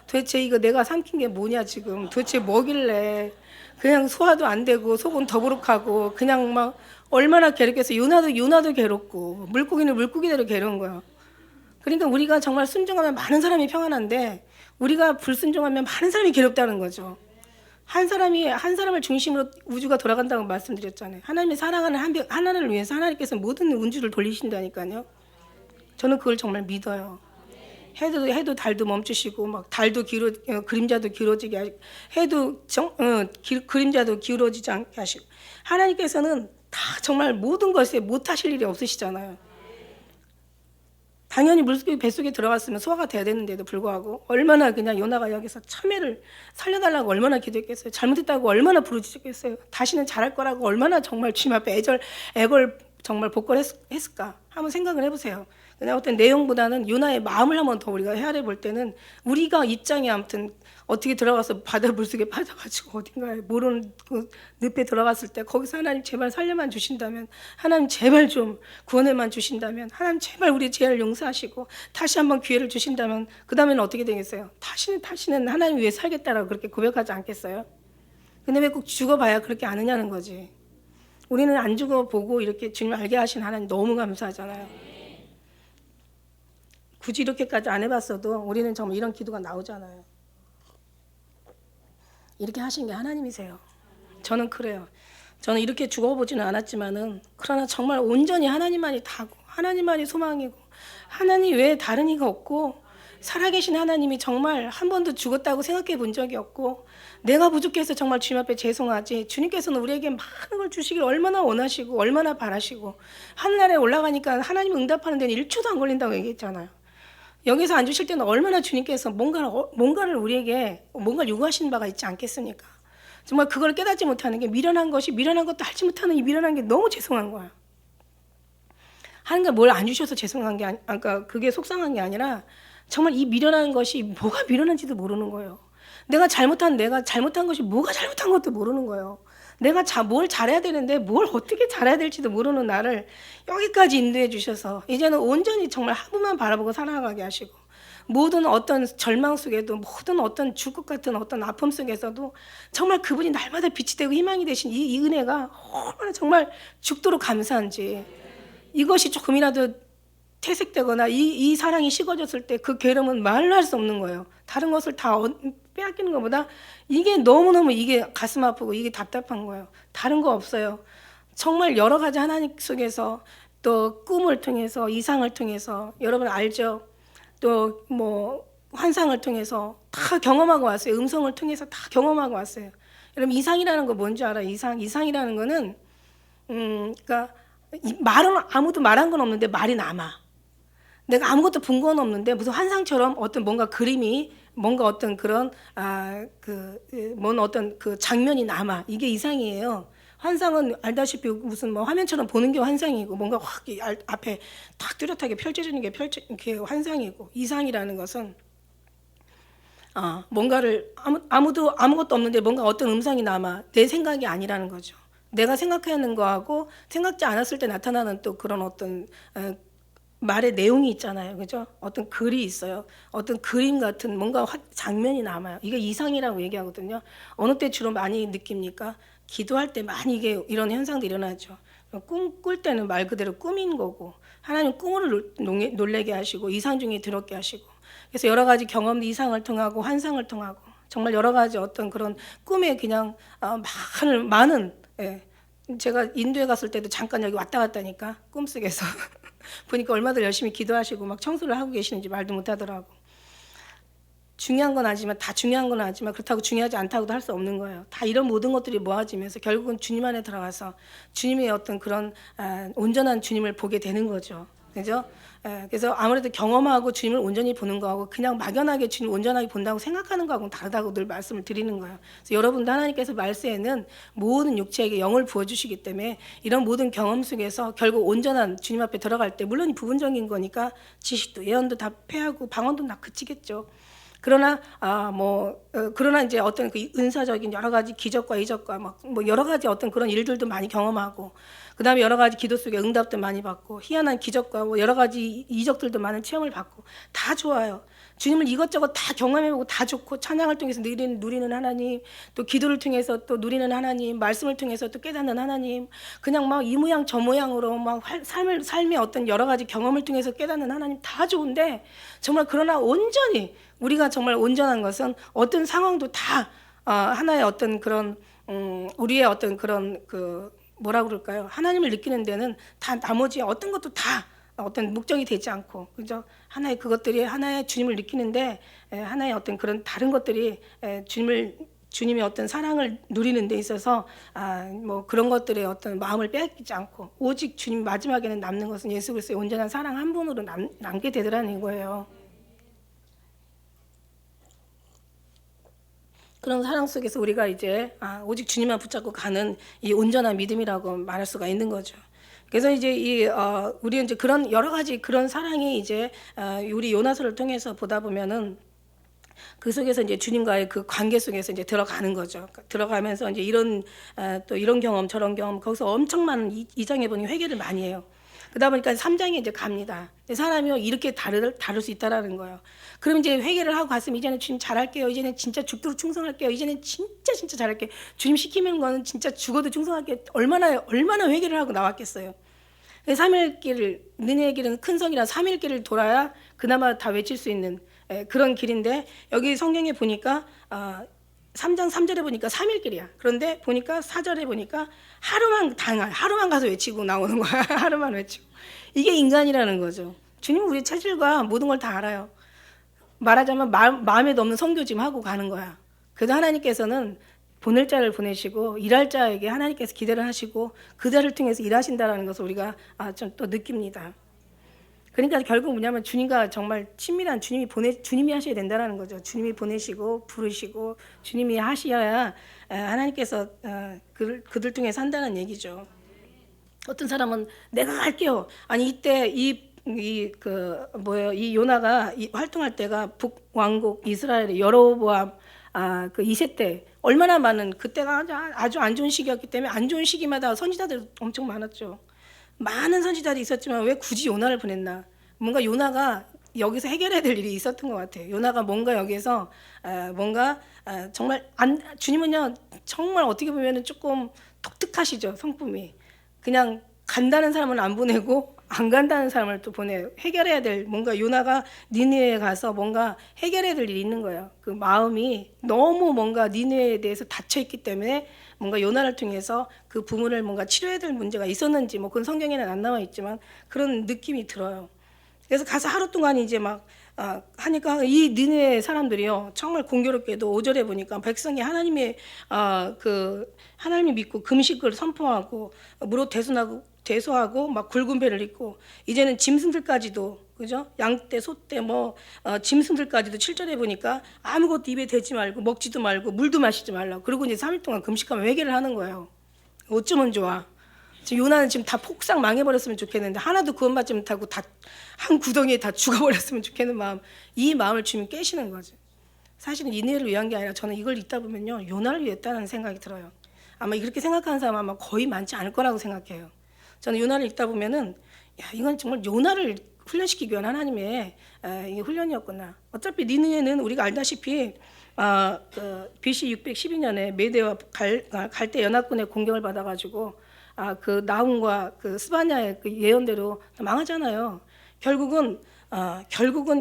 도대체 이거 내가 삼킨 게 뭐냐 지금. 도대체 뭐길래 그냥 소화도 안 되고 속은 더부룩하고 그냥 막 얼마나 괴롭겠어. 요나도 괴롭고 물고기는 물고기대로 괴로운 거야. 그러니까 우리가 정말 순종하면 많은 사람이 평안한데 우리가 불순종하면 많은 사람이 괴롭다는 거죠. 한 사람을 중심으로 우주가 돌아간다고 말씀드렸잖아요. 하나님의 사랑하는 하나를 위해서 하나님께서 모든 운주를 돌리신다니까요. 저는 그걸 정말 믿어요. 해도 달도 멈추시고 막 달도 그림자도 기울어지게 하시고 그림자도 기울어지지 않게 하시고 하나님께서는 다 정말 모든 것에 못하실 일이 없으시잖아요. 당연히 물고기 뱃속에 들어갔으면 소화가 돼야 되는데도 불구하고 얼마나 그냥 요나가 여기서 참회를 살려달라고 얼마나 기도했겠어요. 잘못했다고 얼마나 부르짖었겠어요. 다시는 잘할 거라고 얼마나 정말 주님 앞에 애걸 정말 복걸했을까 한번 생각을 해보세요. 그냥 어떤 내용보다는 요나의 마음을 한번 더 우리가 헤아려 볼 때는 우리가 입장에 아무튼 어떻게 들어가서 바다 물속에 빠져가지고 어딘가에 모르는 그 늪에 들어갔을 때 거기서 하나님 제발 살려만 주신다면 하나님 제발 좀 구원해만 주신다면 하나님 제발 우리 죄를 용서하시고 다시 한번 기회를 주신다면 그 다음에는 어떻게 되겠어요? 다시는 하나님 위해 살겠다라고 그렇게 고백하지 않겠어요? 근데 왜 꼭 죽어봐야 그렇게 아느냐는 거지. 우리는 안 죽어보고 이렇게 주님 알게 하신 하나님 너무 감사하잖아요. 굳이 이렇게까지 안 해봤어도 우리는 정말 이런 기도가 나오잖아요. 이렇게 하신 게 하나님이세요. 저는 그래요. 저는 이렇게 죽어보지는 않았지만은 그러나 정말 온전히 하나님만이 다고 하나님만이 소망이고 하나님 외에 다른 이가 없고 살아계신 하나님이 정말 한 번도 죽었다고 생각해 본 적이 없고 내가 부족해서 정말 주님 앞에 죄송하지 주님께서는 우리에게 많은 걸 주시길 얼마나 원하시고 얼마나 바라시고 하늘나라에 올라가니까 하나님 응답하는 데는 1초도 안 걸린다고 얘기했잖아요. 여기서 안 주실 때는 얼마나 주님께서 뭔가를 우리에게 뭔가를 요구하시는 바가 있지 않겠습니까? 정말 그걸 깨닫지 못하는 게 미련한 것도 알지 못하는 이 미련한 게 너무 죄송한 거야. 하나님과 뭘 안 주셔서 죄송한 게 그러니까 그게 속상한 게 아니라 정말 이 미련한 것이 뭐가 미련한지도 모르는 거예요. 내가 잘못한 것이 뭐가 잘못한 것도 모르는 거예요. 내가 뭘 잘해야 되는데 뭘 어떻게 잘해야 될지도 모르는 나를 여기까지 인도해 주셔서 이제는 온전히 정말 하나님만 바라보고 살아가게 하시고 모든 어떤 절망 속에도 모든 어떤 죽을 것 같은 어떤 아픔 속에서도 정말 그분이 날마다 빛이 되고 희망이 되신 이 은혜가 얼마나 정말 죽도록 감사한지 이것이 조금이라도 퇴색되거나 이 사랑이 식어졌을 때 그 괴로움은 말로 할 수 없는 거예요. 다른 것을 다 빼앗기는 것보다 이게 너무너무 이게 가슴 아프고 이게 답답한 거예요. 다른 거 없어요. 정말 여러 가지 하나님 속에서 또 꿈을 통해서 이상을 통해서 여러분 알죠? 또 뭐 환상을 통해서 다 경험하고 왔어요. 음성을 통해서 다 경험하고 왔어요. 여러분 이상이라는 거 뭔지 알아요? 이상이라는 거는 그러니까 말은 아무도 말한 건 없는데 말이 남아. 내가 아무것도 본 건 없는데 무슨 환상처럼 어떤 뭔가 그림이 뭔가 어떤 그런 뭔 어떤 그 장면이 남아. 이게 이상이에요. 환상은 알다시피 무슨 뭐 화면처럼 보는 게 환상이고 뭔가 확 앞에 딱 뚜렷하게 펼쳐지는 게 그게 환상이고 이상이라는 것은 뭔가를 아무도 아무것도 없는데 뭔가 어떤 음성이 남아 내 생각이 아니라는 거죠. 내가 생각하는 거하고 생각지 않았을 때 나타나는 또 그런 어떤 말의 내용이 있잖아요. 그죠? 어떤 글이 있어요. 어떤 그림 같은 뭔가 장면이 남아요. 이게 이상이라고 얘기하거든요. 어느 때 주로 많이 느낍니까? 기도할 때 많이 이게 이런 현상도 일어나죠. 꿈 꿀 때는 말 그대로 꿈인 거고 하나님 꿈을 놀래게 하시고 이상 중에 들었게 하시고 그래서 여러 가지 경험 이상을 통하고 환상을 통하고 정말 여러 가지 어떤 그런 꿈에 그냥 많은 제가 인도에 갔을 때도 잠깐 여기 왔다 갔다니까 꿈속에서 보니까 얼마나 열심히 기도하시고 막 청소를 하고 계시는지 말도 못하더라고. 중요한 건 아니지만 다 중요한 건 아니지만 그렇다고 중요하지 않다고도 할 수 없는 거예요. 다 이런 모든 것들이 모아지면서 결국은 주님 안에 들어가서 주님의 어떤 그런 온전한 주님을 보게 되는 거죠. 그죠? 그래서 아무래도 경험하고 주님을 온전히 보는 거하고 그냥 막연하게 주님 온전하게 본다고 생각하는 거하고는 다르다고 늘 말씀을 드리는 거예요. 그래서 여러분도 하나님께서 말세에는 모든 육체에게 영을 부어주시기 때문에 이런 모든 경험 속에서 결국 온전한 주님 앞에 들어갈 때 물론 부분적인 거니까 지식도 예언도 다 패하고 방언도 다 그치겠죠. 그러나 그러나 이제 어떤 그 은사적인 여러 가지 기적과 이적과 뭐 여러 가지 어떤 그런 일들도 많이 경험하고 그다음에 여러 가지 기도 속에 응답도 많이 받고 희한한 기적과 뭐 여러 가지 이적들도 많은 체험을 받고 다 좋아요. 주님을 이것저것 다 경험해보고 다 좋고 찬양을 통해서 누리는 하나님, 또 기도를 통해서 또 누리는 하나님, 말씀을 통해서 또 깨닫는 하나님, 그냥 막 이 모양 저 모양으로 막 삶의 어떤 여러 가지 경험을 통해서 깨닫는 하나님 다 좋은데 정말 그러나 온전히 우리가 정말 온전한 것은 어떤 상황도 다 하나의 어떤 그런 우리의 어떤 그런 뭐라 그럴까요? 하나님을 느끼는 데는 다 나머지 어떤 것도 다 어떤 목적이 되지 않고 그죠? 하나의 그것들이 하나의 주님을 느끼는데 하나의 어떤 그런 다른 것들이 주님의 어떤 사랑을 누리는 데 있어서 뭐 그런 것들의 어떤 마음을 빼앗기지 않고 오직 주님 마지막에는 남는 것은 예수 그리스도의 온전한 사랑 한 분으로 남게 되더라는 거예요. 그런 사랑 속에서 우리가 이제 오직 주님만 붙잡고 가는 이 온전한 믿음이라고 말할 수가 있는 거죠. 그래서 이제 우리 이제 그런 여러 가지 그런 사랑이 이제 우리 요나서를 통해서 보다 보면은 그 속에서 이제 주님과의 그 관계 속에서 이제 들어가는 거죠. 들어가면서 이제 또 이런 경험 저런 경험 거기서 엄청 많은 2장에 보니 회개를 많이 해요. 그러다 보니까 3장에 이제 갑니다. 사람이 이렇게 다를 수 있다라는 거예요. 그럼 이제 회개를 하고 갔으면 이제는 주님 잘할게요. 이제는 진짜 죽도록 충성할게요. 이제는 진짜 잘할게요. 주님 시키는 거는 진짜 죽어도 충성할게요. 얼마나 회개를 하고 나왔겠어요. 3일 길을 너희의 길은 큰 성이라 3일 길을 돌아야 그나마 다 외칠 수 있는 그런 길인데 여기 성경에 보니까 3장 3절에 보니까 3일 길이야. 그런데 보니까 4절에 보니까 하루만 가서 외치고 나오는 거야. 하루만 외치고. 이게 인간이라는 거죠. 주님은 우리 체질과 모든 걸 다 알아요. 말하자면 마음에도 없는 선교 지금 하고 가는 거야. 그래서 하나님께서는 보낼 자를 보내시고 일할 자에게 하나님께서 기대를 하시고 그 자를 통해서 일하신다라는 것을 우리가 좀 또 느낍니다. 그러니까 결국 뭐냐면 주님과 정말 친밀한 주님이 하셔야 된다는 거죠. 주님이 보내시고 부르시고 주님이 하셔야 하나님께서 그들 중에 산다는 얘기죠. 어떤 사람은 내가 갈게요. 아니 이때 이 요나가 활동할 때가 북왕국 이스라엘의 여로보암 그 2세 때 얼마나 많은 그때가 아주 안 좋은 시기였기 때문에 안 좋은 시기마다 선지자들이 엄청 많았죠. 많은 선지자들이 있었지만 왜 굳이 요나를 보냈나? 뭔가 요나가 여기서 해결해야 될 일이 있었던 것 같아요. 요나가 뭔가 여기서 뭔가 정말 주님은요 정말 어떻게 보면은 조금 독특하시죠. 성품이 그냥 간다는 사람은 안 보내고 안 간다는 사람을 또 보내요. 해결해야 될 뭔가 요나가 니느웨에 가서 뭔가 해결해야 될 일이 있는 거예요. 그 마음이 너무 뭔가 니느웨에 대해서 닫혀 있기 때문에 뭔가 요나를 통해서 그 부분을 뭔가 치료해야 될 문제가 있었는지 뭐 그건 성경에는 안 나와 있지만 그런 느낌이 들어요. 그래서 가서 하루 동안 이제 막 하니까 이 니느웨 사람들이요 정말 공교롭게도 5절에 보니까 백성이 하나님이 믿고 금식을 선포하고 무릇 대소하고 막 굵은 배를 입고 이제는 짐승들까지도 그죠? 양떼, 소떼 짐승들까지도 7절에 보니까 아무것도 입에 대지 말고 먹지도 말고 물도 마시지 말라고. 그리고 이제 3일 동안 금식하면 회개를 하는 거예요. 어쩌면 좋아. 지금 요나는 지금 다 폭삭 망해버렸으면 좋겠는데 하나도 구원받지 못하고 다 한 구덩이에 다 죽어버렸으면 좋겠는 마음, 이 마음을 주님 깨시는 거죠. 사실은 니느웨를 위한 게 아니라 저는 이걸 읽다 보면요 요나를 위했다는 생각이 들어요. 아마 이렇게 생각하는 사람 아마 거의 많지 않을 거라고 생각해요. 저는 요나를 읽다 보면은 이건 정말 요나를 훈련시키기 위한 하나님의 이게 훈련이었구나. 어차피 니느웨는 우리가 알다시피 BC 612년에 메대와 갈대 연합군의 공격을 받아가지고 그 나훔과 그 스바냐의 그 예언대로 망하잖아요. 결국은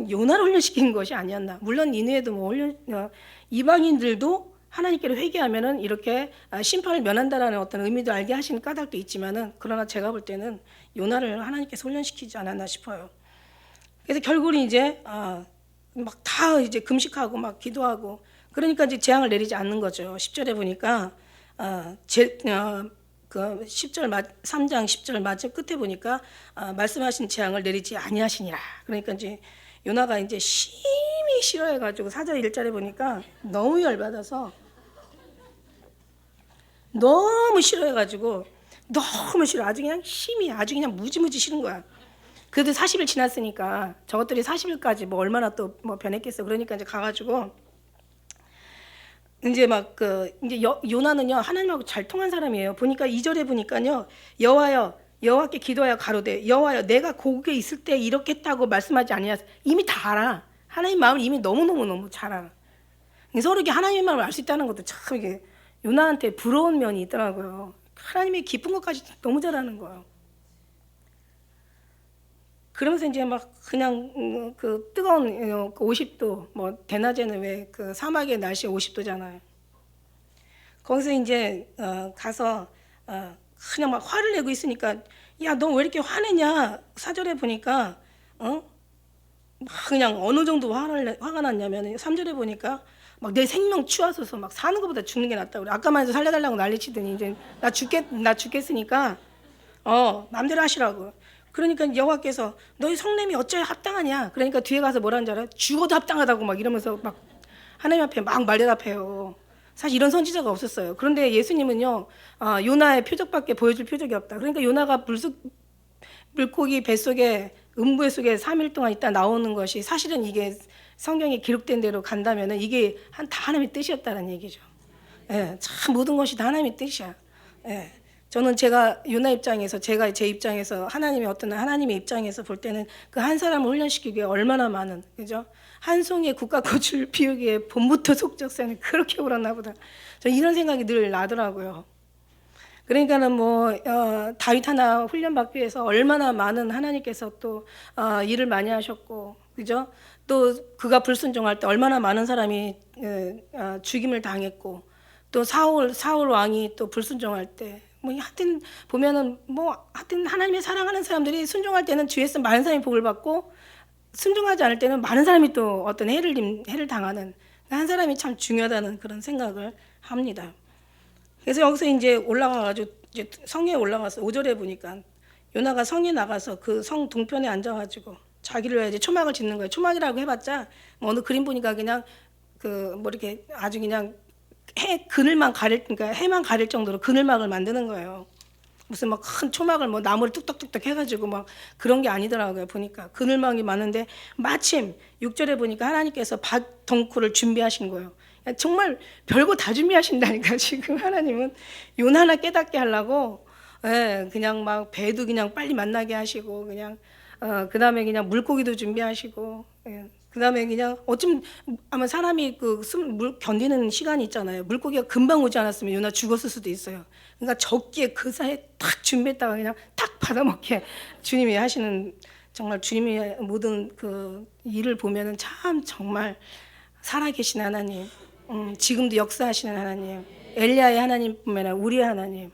요나를 훈련시킨 것이 아니었나. 물론 니느웨도 이방인들도 하나님께로 회개하면은 이렇게 심판을 면한다라는 어떤 의미도 알게 하시는 까닭도 있지만은 그러나 제가 볼 때는 요나를 하나님께서 훈련시키지 않았나 싶어요. 그래서 결국은 이제 막 다 이제 금식하고 막 기도하고 그러니까 이제 재앙을 내리지 않는 거죠. 10절에 보니까 그 3장 10절 마지막 끝에 보니까 말씀하신 재앙을 내리지 아니하시니라. 그러니까 이제 요나가 이제 심히 싫어해가지고 4절 1절에 보니까 너무 열받아서 너무 싫어해가지고 너무 싫어. 아주 그냥 무지무지 싫은 거야. 그래도 40일 지났으니까 저것들이 40일까지 뭐 얼마나 또 뭐 변했겠어. 그러니까 이제 가가지고 이제 이제 요나는요 하나님하고 잘 통한 사람이에요. 보니까 2절에 보니까요 여호와께 기도하여 가로되 여호와여 내가 고국에 있을 때 이렇게 했다고 말씀하지 아니하소. 이미 다 알아. 하나님 마음을 이미 너무 잘 알아. 서로 이렇게 하나님의 마음을 알 수 있다는 것도 참 이게 요나한테 부러운 면이 있더라고요. 하나님의 깊은 것까지 너무 잘 아는 거예요. 그러면서 이제 막 그냥 그 뜨거운 50도 뭐 대낮에는 왜 그 사막의 날씨 50도잖아요. 거기서 이제 가서 그냥 막 화를 내고 있으니까 야 너 왜 이렇게 화내냐. 4절에 보니까 막 그냥 어느 정도 화가 났냐면 3절에 보니까 막 내 생명 치워서서 막 사는 것보다 죽는 게 낫다고 그래. 아까만 해도 살려달라고 난리치더니 이제 나 죽겠으니까 마음대로 하시라고. 그러니까 여호와께서 너희 성냄이 어찌하여 합당하냐. 그러니까 뒤에 가서 뭐라는 줄 알아요? 죽어도 합당하다고 막 이러면서 막 하나님 앞에 막 말대답해요. 사실 이런 선지자가 없었어요. 그런데 예수님은요 요나의 표적밖에 보여줄 표적이 없다. 그러니까 요나가 물고기 뱃속에 음부의 속에 3일 동안 있다 나오는 것이 사실은 이게 성경에 기록된 대로 간다면은 이게 다 하나님의 뜻이었다는 얘기죠. 예, 참 모든 것이 다 하나님의 뜻이야. 예. 저는 제가 요나 입장에서 제가 제 입장에서 하나님의 입장에서 볼 때는 그 한 사람을 훈련시키기에 얼마나 많은 그죠? 한 송이의 국화꽃을 피우기에 봄부터 속적새는 그렇게 울었나 보다. 저 이런 생각이 늘 나더라고요. 그러니까는 다윗 하나 훈련받기 위해서 얼마나 많은 하나님께서 또 일을 많이 하셨고 그죠? 또 그가 불순종할 때 얼마나 많은 사람이 죽임을 당했고 또 사울 왕이 또 불순종할 때 하여튼 보면은 하여튼 하나님의 사랑하는 사람들이 순종할 때는 주에서 많은 사람이 복을 받고 순종하지 않을 때는 많은 사람이 또 어떤 해를 당하는 한 사람이 참 중요하다는 그런 생각을 합니다. 그래서 여기서 이제 올라가가지고 이제 성에 올라가서 5절에 보니까 요나가 성에 나가서 그 성 동편에 앉아가지고 자기를 위해 이제 초막을 짓는 거예요. 초막이라고 해봤자 뭐 어느 그림 보니까 그냥 그 뭐 이렇게 아주 그냥 그늘만 가릴, 그러니까 해만 가릴 정도로 그늘막을 만드는 거예요. 무슨 막 큰 초막을 뭐 나무를 뚝뚝뚝뚝 해가지고 막 그런 게 아니더라고요. 보니까 그늘막이 많은데 마침 6절에 보니까 하나님께서 밭 덩쿨을 준비하신 거예요. 정말 별거 다 준비하신다니까. 지금 하나님은 요나 하나 깨닫게 하려고, 예, 그냥 막 배도 그냥 빨리 만나게 하시고, 그냥 그다음에 그냥 물고기도 준비하시고, 예, 그다음에 그냥 어쩜 아마 사람이 물 견디는 시간이 있잖아요. 물고기가 금방 오지 않았으면 요나 죽었을 수도 있어요. 그러니까 적기에 그 사이에 탁 준비했다가 그냥 탁 받아먹게 주님이 하시는, 정말 주님의 모든 그 일을 보면은 참 정말 살아계신 하나님, 지금도 역사하시는 하나님, 엘리야의 하나님뿐만 아니라 우리의 하나님,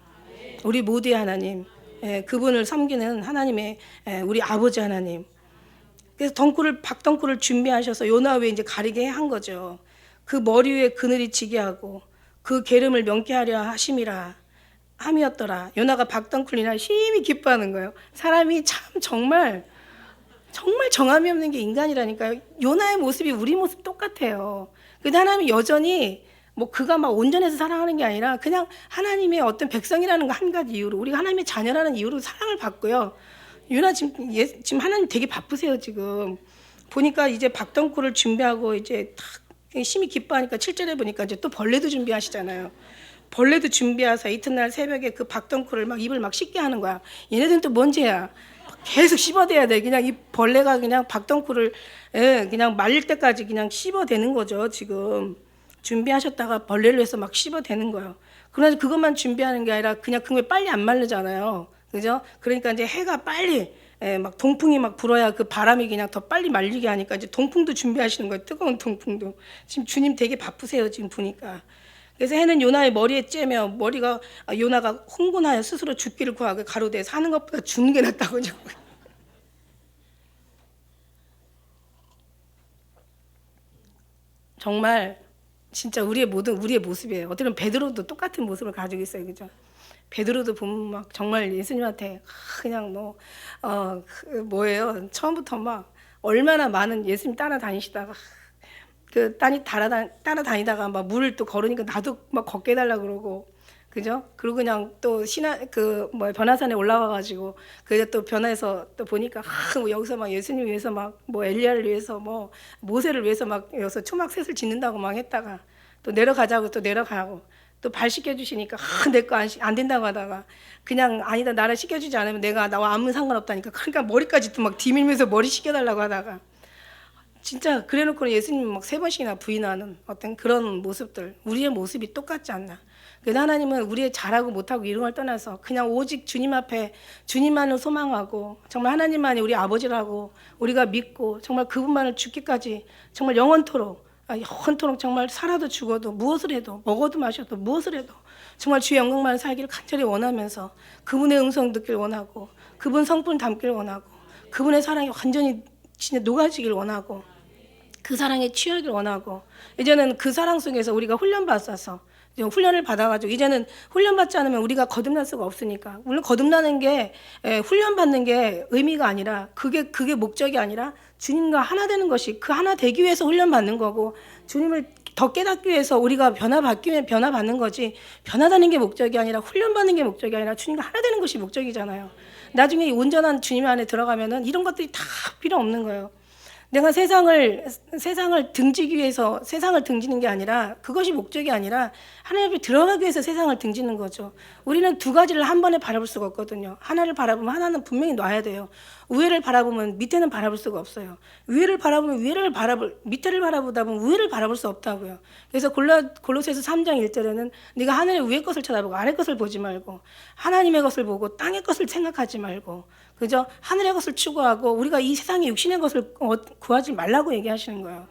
우리 모두의 하나님, 예, 그분을 섬기는 하나님의, 예, 우리 아버지 하나님. 그래서 박덩굴을 준비하셔서 요나 위에 이제 가리게 한 거죠. 그 머리 위에 그늘이 지게 하고 그 게름을 명케 하려 하심이라 함이었더라. 요나가 박덩굴이나 심히 기뻐하는 거예요. 사람이 참 정말 정함이 없는 게 인간이라니까요. 요나의 모습이 우리 모습 똑같아요. 근데 하나님이 여전히 뭐 그가 막 온전해서 사랑하는 게 아니라 그냥 하나님의 어떤 백성이라는 거 한 가지 이유로, 우리가 하나님의 자녀라는 이유로 사랑을 받고요. 요나 지금 하나님 되게 바쁘세요. 지금 보니까 이제 박덩굴을 준비하고 이제 탁 심히 기뻐하니까 7절에 보니까 이제 또 벌레도 준비하시잖아요. 벌레도 준비해서 이튿날 새벽에 그 박덩굴을 막 입을 막 씻게 하는 거야. 얘네들은 또 뭔 죄야? 계속 씹어대야 돼. 그냥 이 벌레가 그냥 박덩굴을, 예, 그냥 말릴 때까지 그냥 씹어대는 거죠. 지금 준비하셨다가 벌레를 해서 막 씹어대는 거예요. 그러나 그것만 준비하는 게 아니라 그냥 그게 빨리 안 마르잖아요. 그죠? 그러니까 이제 해가 빨리, 예, 막 동풍이 막 불어야 그 바람이 그냥 더 빨리 말리게 하니까 이제 동풍도 준비하시는 거예요. 뜨거운 동풍도. 지금 주님 되게 바쁘세요. 지금 보니까. 그래서 해는 요나의 머리에 쬐며 요나가 흥분하여 스스로 죽기를 구하고 가로되 사는 것보다 죽는 게 낫다고. 정말 진짜 우리의 모습이에요. 어떻게 보면 베드로도 똑같은 모습을 가지고 있어요. 그죠? 베드로도 보면 막 정말 예수님한테 그냥 뭐예요? 처음부터 막 얼마나 많은 예수님 따라다니시다가 따라다니다가 막 물을 또 걸으니까 나도 막 걷게 해달라 그러고, 그죠? 그리고 그냥 또 변화산에 올라와가지고 그게 또 변화해서 또 보니까 뭐 여기서 막 예수님 위해서 막 뭐 엘리야를 위해서 뭐 모세를 위해서 막 여기서 초막셋을 짓는다고 막 했다가 또 내려가자고 또 내려가고 또 발 씻겨주시니까 내 거 안 된다고 하다가 그냥 아니다, 나를 씻겨주지 않으면 나와 아무 상관없다니까, 그러니까 머리까지 또 막 뒤밀면서 머리 씻겨달라고 하다가 진짜 그래놓고 예수님 막 3번씩이나 부인하는 어떤 그런 모습들, 우리의 모습이 똑같지 않나. 그래서 하나님은 우리의 잘하고 못하고 이런 걸 떠나서 그냥 오직 주님 앞에 주님만을 소망하고 정말 하나님만이 우리 아버지라고 우리가 믿고 정말 그분만을 죽기까지 정말 영원토록 정말 살아도 죽어도 무엇을 해도 먹어도 마셔도 무엇을 해도 정말 주의 영광만 살기를 간절히 원하면서 그분의 음성 듣기를 원하고 그분 성품 담기를 원하고 그분의 사랑이 완전히 진짜 녹아지길 원하고 그 사랑에 취하길 원하고, 이제는 그 사랑 속에서 우리가 훈련을 받아가지고 이제는 훈련받지 않으면 우리가 거듭날 수가 없으니까. 물론 거듭나는 게 훈련받는 게 의미가 아니라 그게 목적이 아니라 주님과 하나 되는 것이, 그 하나 되기 위해서 훈련받는 거고 주님을 더 깨닫기 위해서 우리가 변화받는 거지, 변화되는 게 목적이 아니라 훈련받는 게 목적이 아니라 주님과 하나 되는 것이 목적이잖아요. 나중에 온전한 주님 안에 들어가면은 이런 것들이 다 필요 없는 거예요. 내가 세상을 등지기 위해서 세상을 등지는 게 아니라, 그것이 목적이 아니라 하나님 앞에 들어가기 위해서 세상을 등지는 거죠. 우리는 두 가지를 한 번에 바라볼 수가 없거든요. 하나를 바라보면 하나는 분명히 놔야 돼요. 위에를 바라보면 밑에는 바라볼 수가 없어요. 위에를 바라보면 밑에를 바라보다 보면 위에를 바라볼 수 없다고요. 그래서 골로새서 3장 1절에는 네가 하늘의 위의 것을 쳐다보고 아래 것을 보지 말고 하나님의 것을 보고 땅의 것을 생각하지 말고 그저 하늘의 것을 추구하고 우리가 이 세상의 육신의 것을 구하지 말라고 얘기하시는 거예요.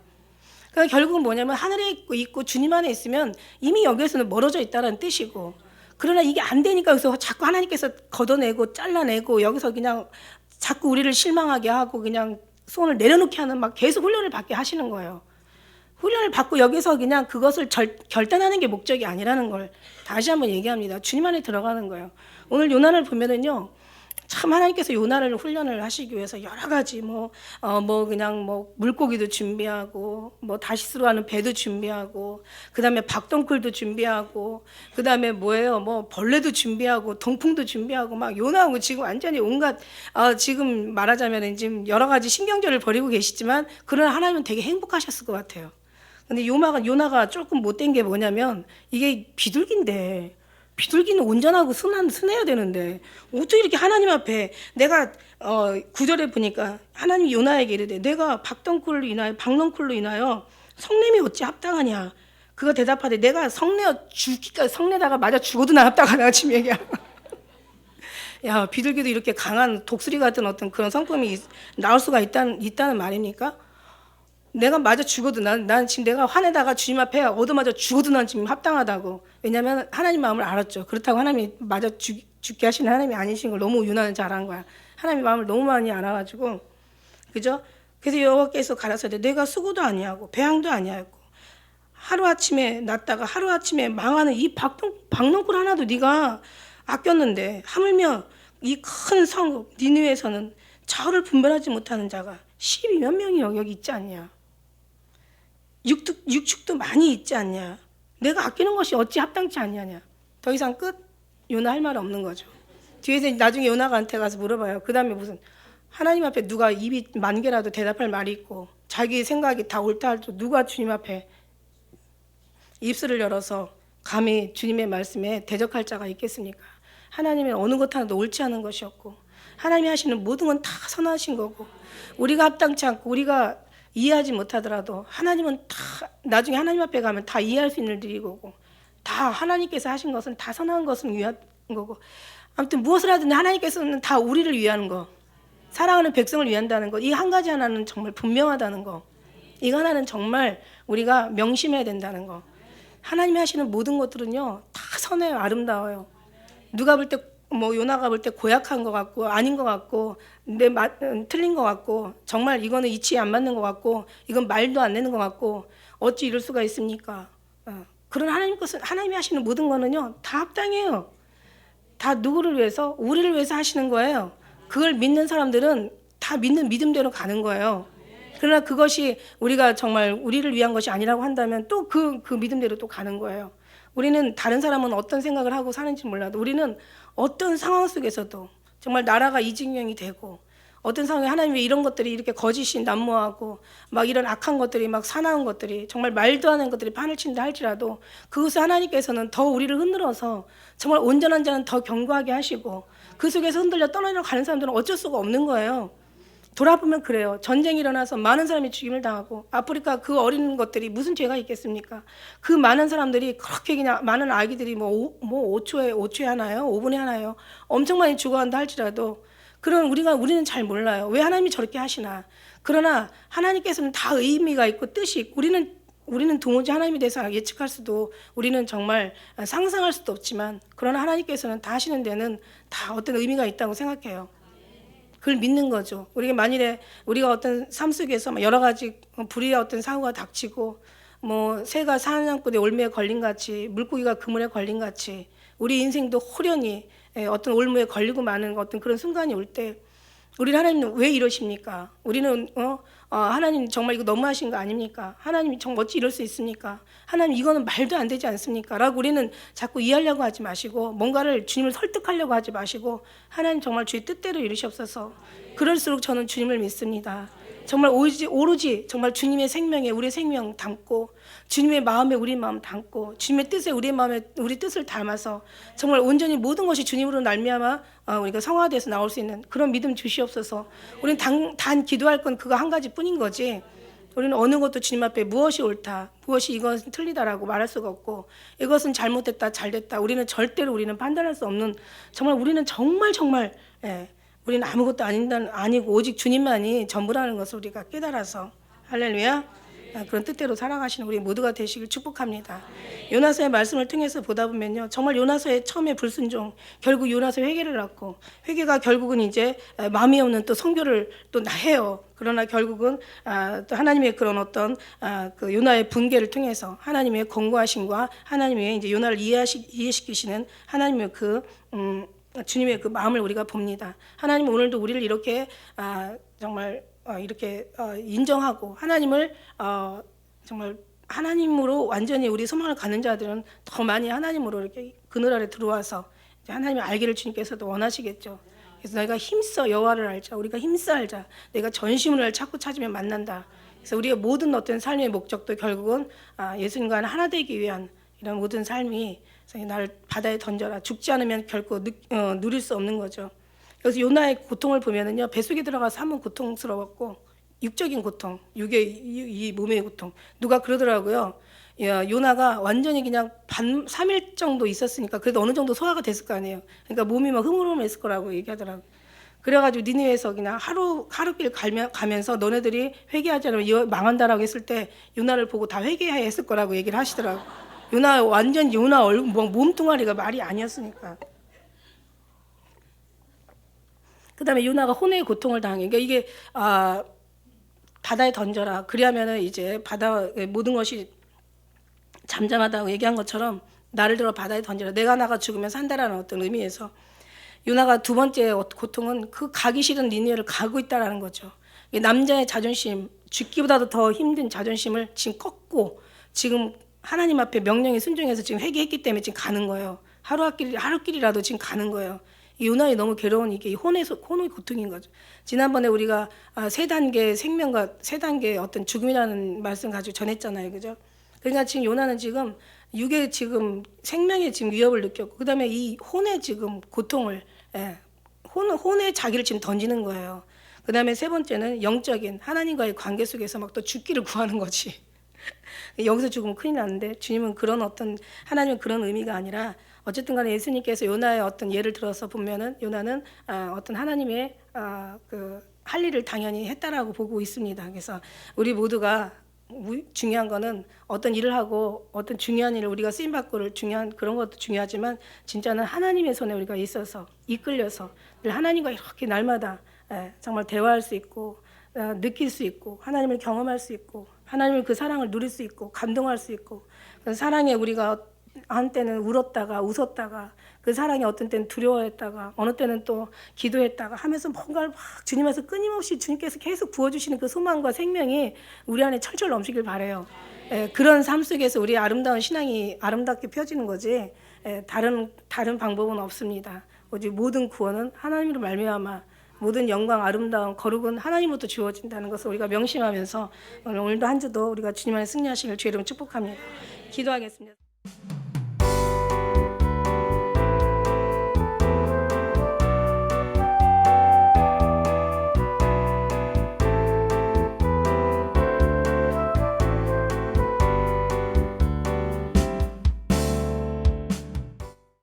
그러니까 결국은 뭐냐면 하늘에 있고 주님 안에 있으면 이미 여기에서는 멀어져 있다는 뜻이고, 그러나 이게 안 되니까 여기서 자꾸 하나님께서 걷어내고 잘라내고 여기서 그냥 자꾸 우리를 실망하게 하고 그냥 손을 내려놓게 하는 막 계속 훈련을 받게 하시는 거예요. 훈련을 받고 여기서 그냥 그것을 결단하는 게 목적이 아니라는 걸 다시 한번 얘기합니다. 주님 안에 들어가는 거예요. 오늘 요나를 보면은요, 참 하나님께서 요나를 훈련을 하시기 위해서 여러 가지 그냥 물고기도 준비하고 다시스로 하는 배도 준비하고 그다음에 박덩굴도 준비하고 그다음에 벌레도 준비하고 동풍도 준비하고 막 요나하고 지금 완전히 온갖 지금 말하자면 지금 여러 가지 신경전을 벌이고 계시지만 그러나 하나님은 되게 행복하셨을 것 같아요. 근데 요나가 조금 못된 게 뭐냐면 이게 비둘기인데 비둘기는 온전하고 순해야 되는데 어떻게 이렇게 하나님 앞에 내가 9절에 보니까 하나님이 요나에게 이르되 내가 박넝쿨로 인하여 성냄이 어찌 합당하냐. 그가 대답하되 내가 성내다가 맞아 죽어도 난 합당하다 지금 얘기하고. 야, 비둘기도 이렇게 강한 독수리 같은 어떤 그런 성품이 나올 수가 있다는 말입니까? 내가 맞아 죽어도 난 지금 내가 화내다가 주님 앞에 얻어맞아 죽어도 난 지금 합당하다고. 왜냐하면 하나님 마음을 알았죠. 그렇다고 하나님이 맞아 죽게 하시는 하나님이 아니신 걸 너무 요나는 잘한 거야. 하나님 마음을 너무 많이 알아가지고, 그죠? 그래서 여호와께서 가라사대 내가 수고도 아니하고 배양도 아니하고 하루아침에 났다가 하루아침에 망하는 이 박넝쿨 하나도 네가 아꼈는데 하물며 이 큰 성읍 니느웨에서는 저를 분별하지 못하는 자가 12몇 명이 여기 있지 않냐. 육축도 많이 있지 않냐. 내가 아끼는 것이 어찌 합당치 않냐냐. 더 이상 끝? 요나 할 말 없는 거죠. 뒤에서 나중에 요나한테 가서 물어봐요. 그 다음에 무슨 하나님 앞에 누가 입이 만 개라도 대답할 말이 있고 자기 생각이 다 옳다 할지라도 누가 주님 앞에 입술을 열어서 감히 주님의 말씀에 대적할 자가 있겠습니까? 하나님은 어느 것 하나도 옳지 않은 것이 없고 하나님이 하시는 모든 건 다 선하신 거고 우리가 합당치 않고 우리가 이해하지 못하더라도 하나님은 다 나중에 하나님 앞에 가면 다 이해할 수 있는 일이 거고 다 하나님께서 하신 것은 다 선한 것을 위한 거고 아무튼 무엇을 하든 하나님께서는 다 우리를 위하는 거 사랑하는 백성을 위한다는 거 이 한 가지 하나는 정말 분명하다는 거 이거 하나는 정말 우리가 명심해야 된다는 거 하나님이 하시는 모든 것들은요 다 선해요. 아름다워요. 누가 볼 때 요나가 볼 때 고약한 것 같고 아닌 것 같고 틀린 것 같고 정말 이거는 이치에 안 맞는 것 같고 이건 말도 안 되는 것 같고 어찌 이럴 수가 있습니까? 그런 하나님이 하시는 모든 거는요 다 합당해요. 다 누구를 위해서? 우리를 위해서 하시는 거예요. 그걸 믿는 사람들은 다 믿는 믿음대로 가는 거예요. 그러나 그것이 우리가 정말 우리를 위한 것이 아니라고 한다면 또 그 믿음대로 또 가는 거예요. 우리는 다른 사람은 어떤 생각을 하고 사는지 몰라도 우리는 어떤 상황 속에서도 정말 나라가 이직명이 되고 어떤 상황에 하나님이 이런 것들이 이렇게 거짓이 난무하고 막 이런 악한 것들이 막 사나운 것들이 정말 말도 안 되는 것들이 판을 친다 할지라도 그것을 하나님께서는 더 우리를 흔들어서 정말 온전한 자는 더 견고하게 하시고 그 속에서 흔들려 떠나려 가는 사람들은 어쩔 수가 없는 거예요. 돌아보면 그래요. 전쟁이 일어나서 많은 사람이 죽임을 당하고 아프리카 그 어린 것들이 무슨 죄가 있겠습니까? 그 많은 사람들이 그렇게 그냥 많은 아기들이 5초에 하나요? 5분에 하나요? 엄청 많이 죽어간다 할지라도 그런 우리는 잘 몰라요. 왜 하나님이 저렇게 하시나? 그러나 하나님께서는 다 의미가 있고 뜻이 있고 우리는 도무지 하나님에 대해서 예측할 수도 우리는 정말 상상할 수도 없지만 그러나 하나님께서는 다 하시는 데는 다 어떤 의미가 있다고 생각해요. 그걸 믿는 거죠. 만일에 우리가 어떤 삶 속에서 여러 가지 불의의 어떤 사고가 닥치고 새가 사냥꾼의 올무에 걸린 같이 물고기가 그물에 걸린 같이 우리 인생도 호련히 어떤 올무에 걸리고 마는 어떤 그런 순간이 올 때 우리 하나님은 왜 이러십니까? 우리는 하나님 정말 이거 너무하신 거 아닙니까? 하나님이 정말 어찌 이럴 수 있습니까? 하나님 이거는 말도 안 되지 않습니까? 라고 우리는 자꾸 이해하려고 하지 마시고 뭔가를 주님을 설득하려고 하지 마시고 하나님 정말 주의 뜻대로 이루시옵소서. 그럴수록 저는 주님을 믿습니다. 정말 오로지 정말 주님의 생명에 우리의 생명 담고 주님의 마음에 우리 마음 담고 주님의 뜻에 우리 마음에 우리 뜻을 담아서 정말 온전히 모든 것이 주님으로 말미암아 우리가 성화돼서 나올 수 있는 그런 믿음 주시옵소서. 우리는 단 기도할 건 그거 한 가지뿐인 거지. 우리는 어느 것도 주님 앞에 무엇이 옳다, 무엇이 이것은 틀리다라고 말할 수가 없고 이것은 잘못됐다, 잘됐다. 우리는 판단할 수 없는 정말 우리는 정말 우리는 아무것도 아니고 오직 주님만이 전부라는 것을 우리가 깨달아서 할렐루야. 그런 뜻대로 살아가시는 우리 모두가 되시길 축복합니다. 요나서의 말씀을 통해서 보다 보면요, 정말 요나서의 처음에 불순종, 결국 요나서 회개를 낳고 회개가 결국은 이제 마음이 없는 또 선교를 또 해요. 그러나 결국은 또 하나님의 그런 어떤 그 요나의 분개를 통해서 하나님의 권고하심과 하나님의 이제 요나를 이해시키시는 하나님의 그 주님의 그 마음을 우리가 봅니다. 하나님 오늘도 우리를 이렇게 정말 이렇게 인정하고 하나님을 정말 하나님으로 완전히 우리 소망을 갖는 자들은 더 많이 하나님으로 이렇게 그늘 아래 들어와서 이제 하나님을 알기를 주님께서도 원하시겠죠. 그래서 내가 힘써 여호와를 알자. 우리가 힘써 알자. 내가 전심을 찾고 찾으면 만난다. 그래서 우리의 모든 어떤 삶의 목적도 결국은 예수님과 하나 되기 위한 이런 모든 삶이 나를 바다에 던져라. 죽지 않으면 결코 누릴 수 없는 거죠. 그래서 요나의 고통을 보면은요, 뱃속에 들어가서 한번 고통스러웠고 육적인 고통, 이 몸의 고통. 누가 그러더라고요. 요나가 완전히 그냥 3일 정도 있었으니까 그래도 어느 정도 소화가 됐을 거 아니에요. 그러니까 몸이 막 흐물흐물했을 거라고 얘기하더라고요. 그래가지고 니느웨에서 그냥 하루길 가면서 너네들이 회개하지 않으면 망한다라고 했을 때 요나를 보고 다 회개했을 거라고 얘기를 하시더라고요. 요나 몸뚱아리가 말이 아니었으니까. 그다음에 요나가 혼의 고통을 당해. 그러니까 이게 바다에 던져라. 그리하면은 이제 바다의 모든 것이 잠잠하다고 얘기한 것처럼 나를 들어 바다에 던져라. 내가 나가 죽으면 산다라는 어떤 의미에서 요나가 두 번째 고통은 그 가기 싫은 니느웨를 가고 있다라는 거죠. 남자의 자존심, 죽기보다도 더 힘든 자존심을 지금 꺾고 지금 하나님 앞에 명령에 순종해서 지금 회개했기 때문에 지금 가는 거예요. 하루길이라도 지금 가는 거예요. 이 요나의 너무 괴로운 이게 혼의 고통인 거죠. 지난번에 우리가 세 단계 생명과 세 단계 어떤 죽음이라는 말씀 가지고 전했잖아요, 그죠? 그러니까 지금 요나는 지금 육의 지금 생명의 지금 위협을 느꼈고, 그다음에 이 혼의 지금 고통을, 혼의 자기를 지금 던지는 거예요. 그다음에 세 번째는 영적인 하나님과의 관계 속에서 막 또 죽기를 구하는 거지. 여기서 죽으면 큰일 나는데 주님은 그런 어떤 하나님은 그런 의미가 아니라 어쨌든 간에 예수님께서 요나의 어떤 예를 들어서 보면은 요나는 어떤 하나님의 그 할 일을 당연히 했다라고 보고 있습니다. 그래서 우리 모두가 중요한 거는 어떤 일을 하고 어떤 중요한 일을 우리가 쓰임 받고를 중요한 그런 것도 중요하지만 진짜는 하나님의 손에 우리가 있어서 이끌려서 늘 하나님과 이렇게 날마다 정말 대화할 수 있고 느낄 수 있고 하나님을 경험할 수 있고 하나님의 그 사랑을 누릴 수 있고 감동할 수 있고 그 사랑에 우리가 한때는 울었다가 웃었다가 그 사랑이 어떤 때는 두려워했다가 어느 때는 또 기도했다가 하면서 뭔가를 막 주님에서 끊임없이 주님께서 계속 부어주시는 그 소망과 생명이 우리 안에 철철 넘치길 바라요. 그런 삶 속에서 우리의 아름다운 신앙이 아름답게 펴지는 거지 다른 방법은 없습니다. 오직 모든 구원은 하나님으로 말미암아 모든 영광 아름다운 거룩은 하나님으로부터 주어진다는 것을 우리가 명심하면서 오늘도 한 주도 우리가 주님 안에 승리하시길 주의 이름으로 축복합니다. 기도하겠습니다.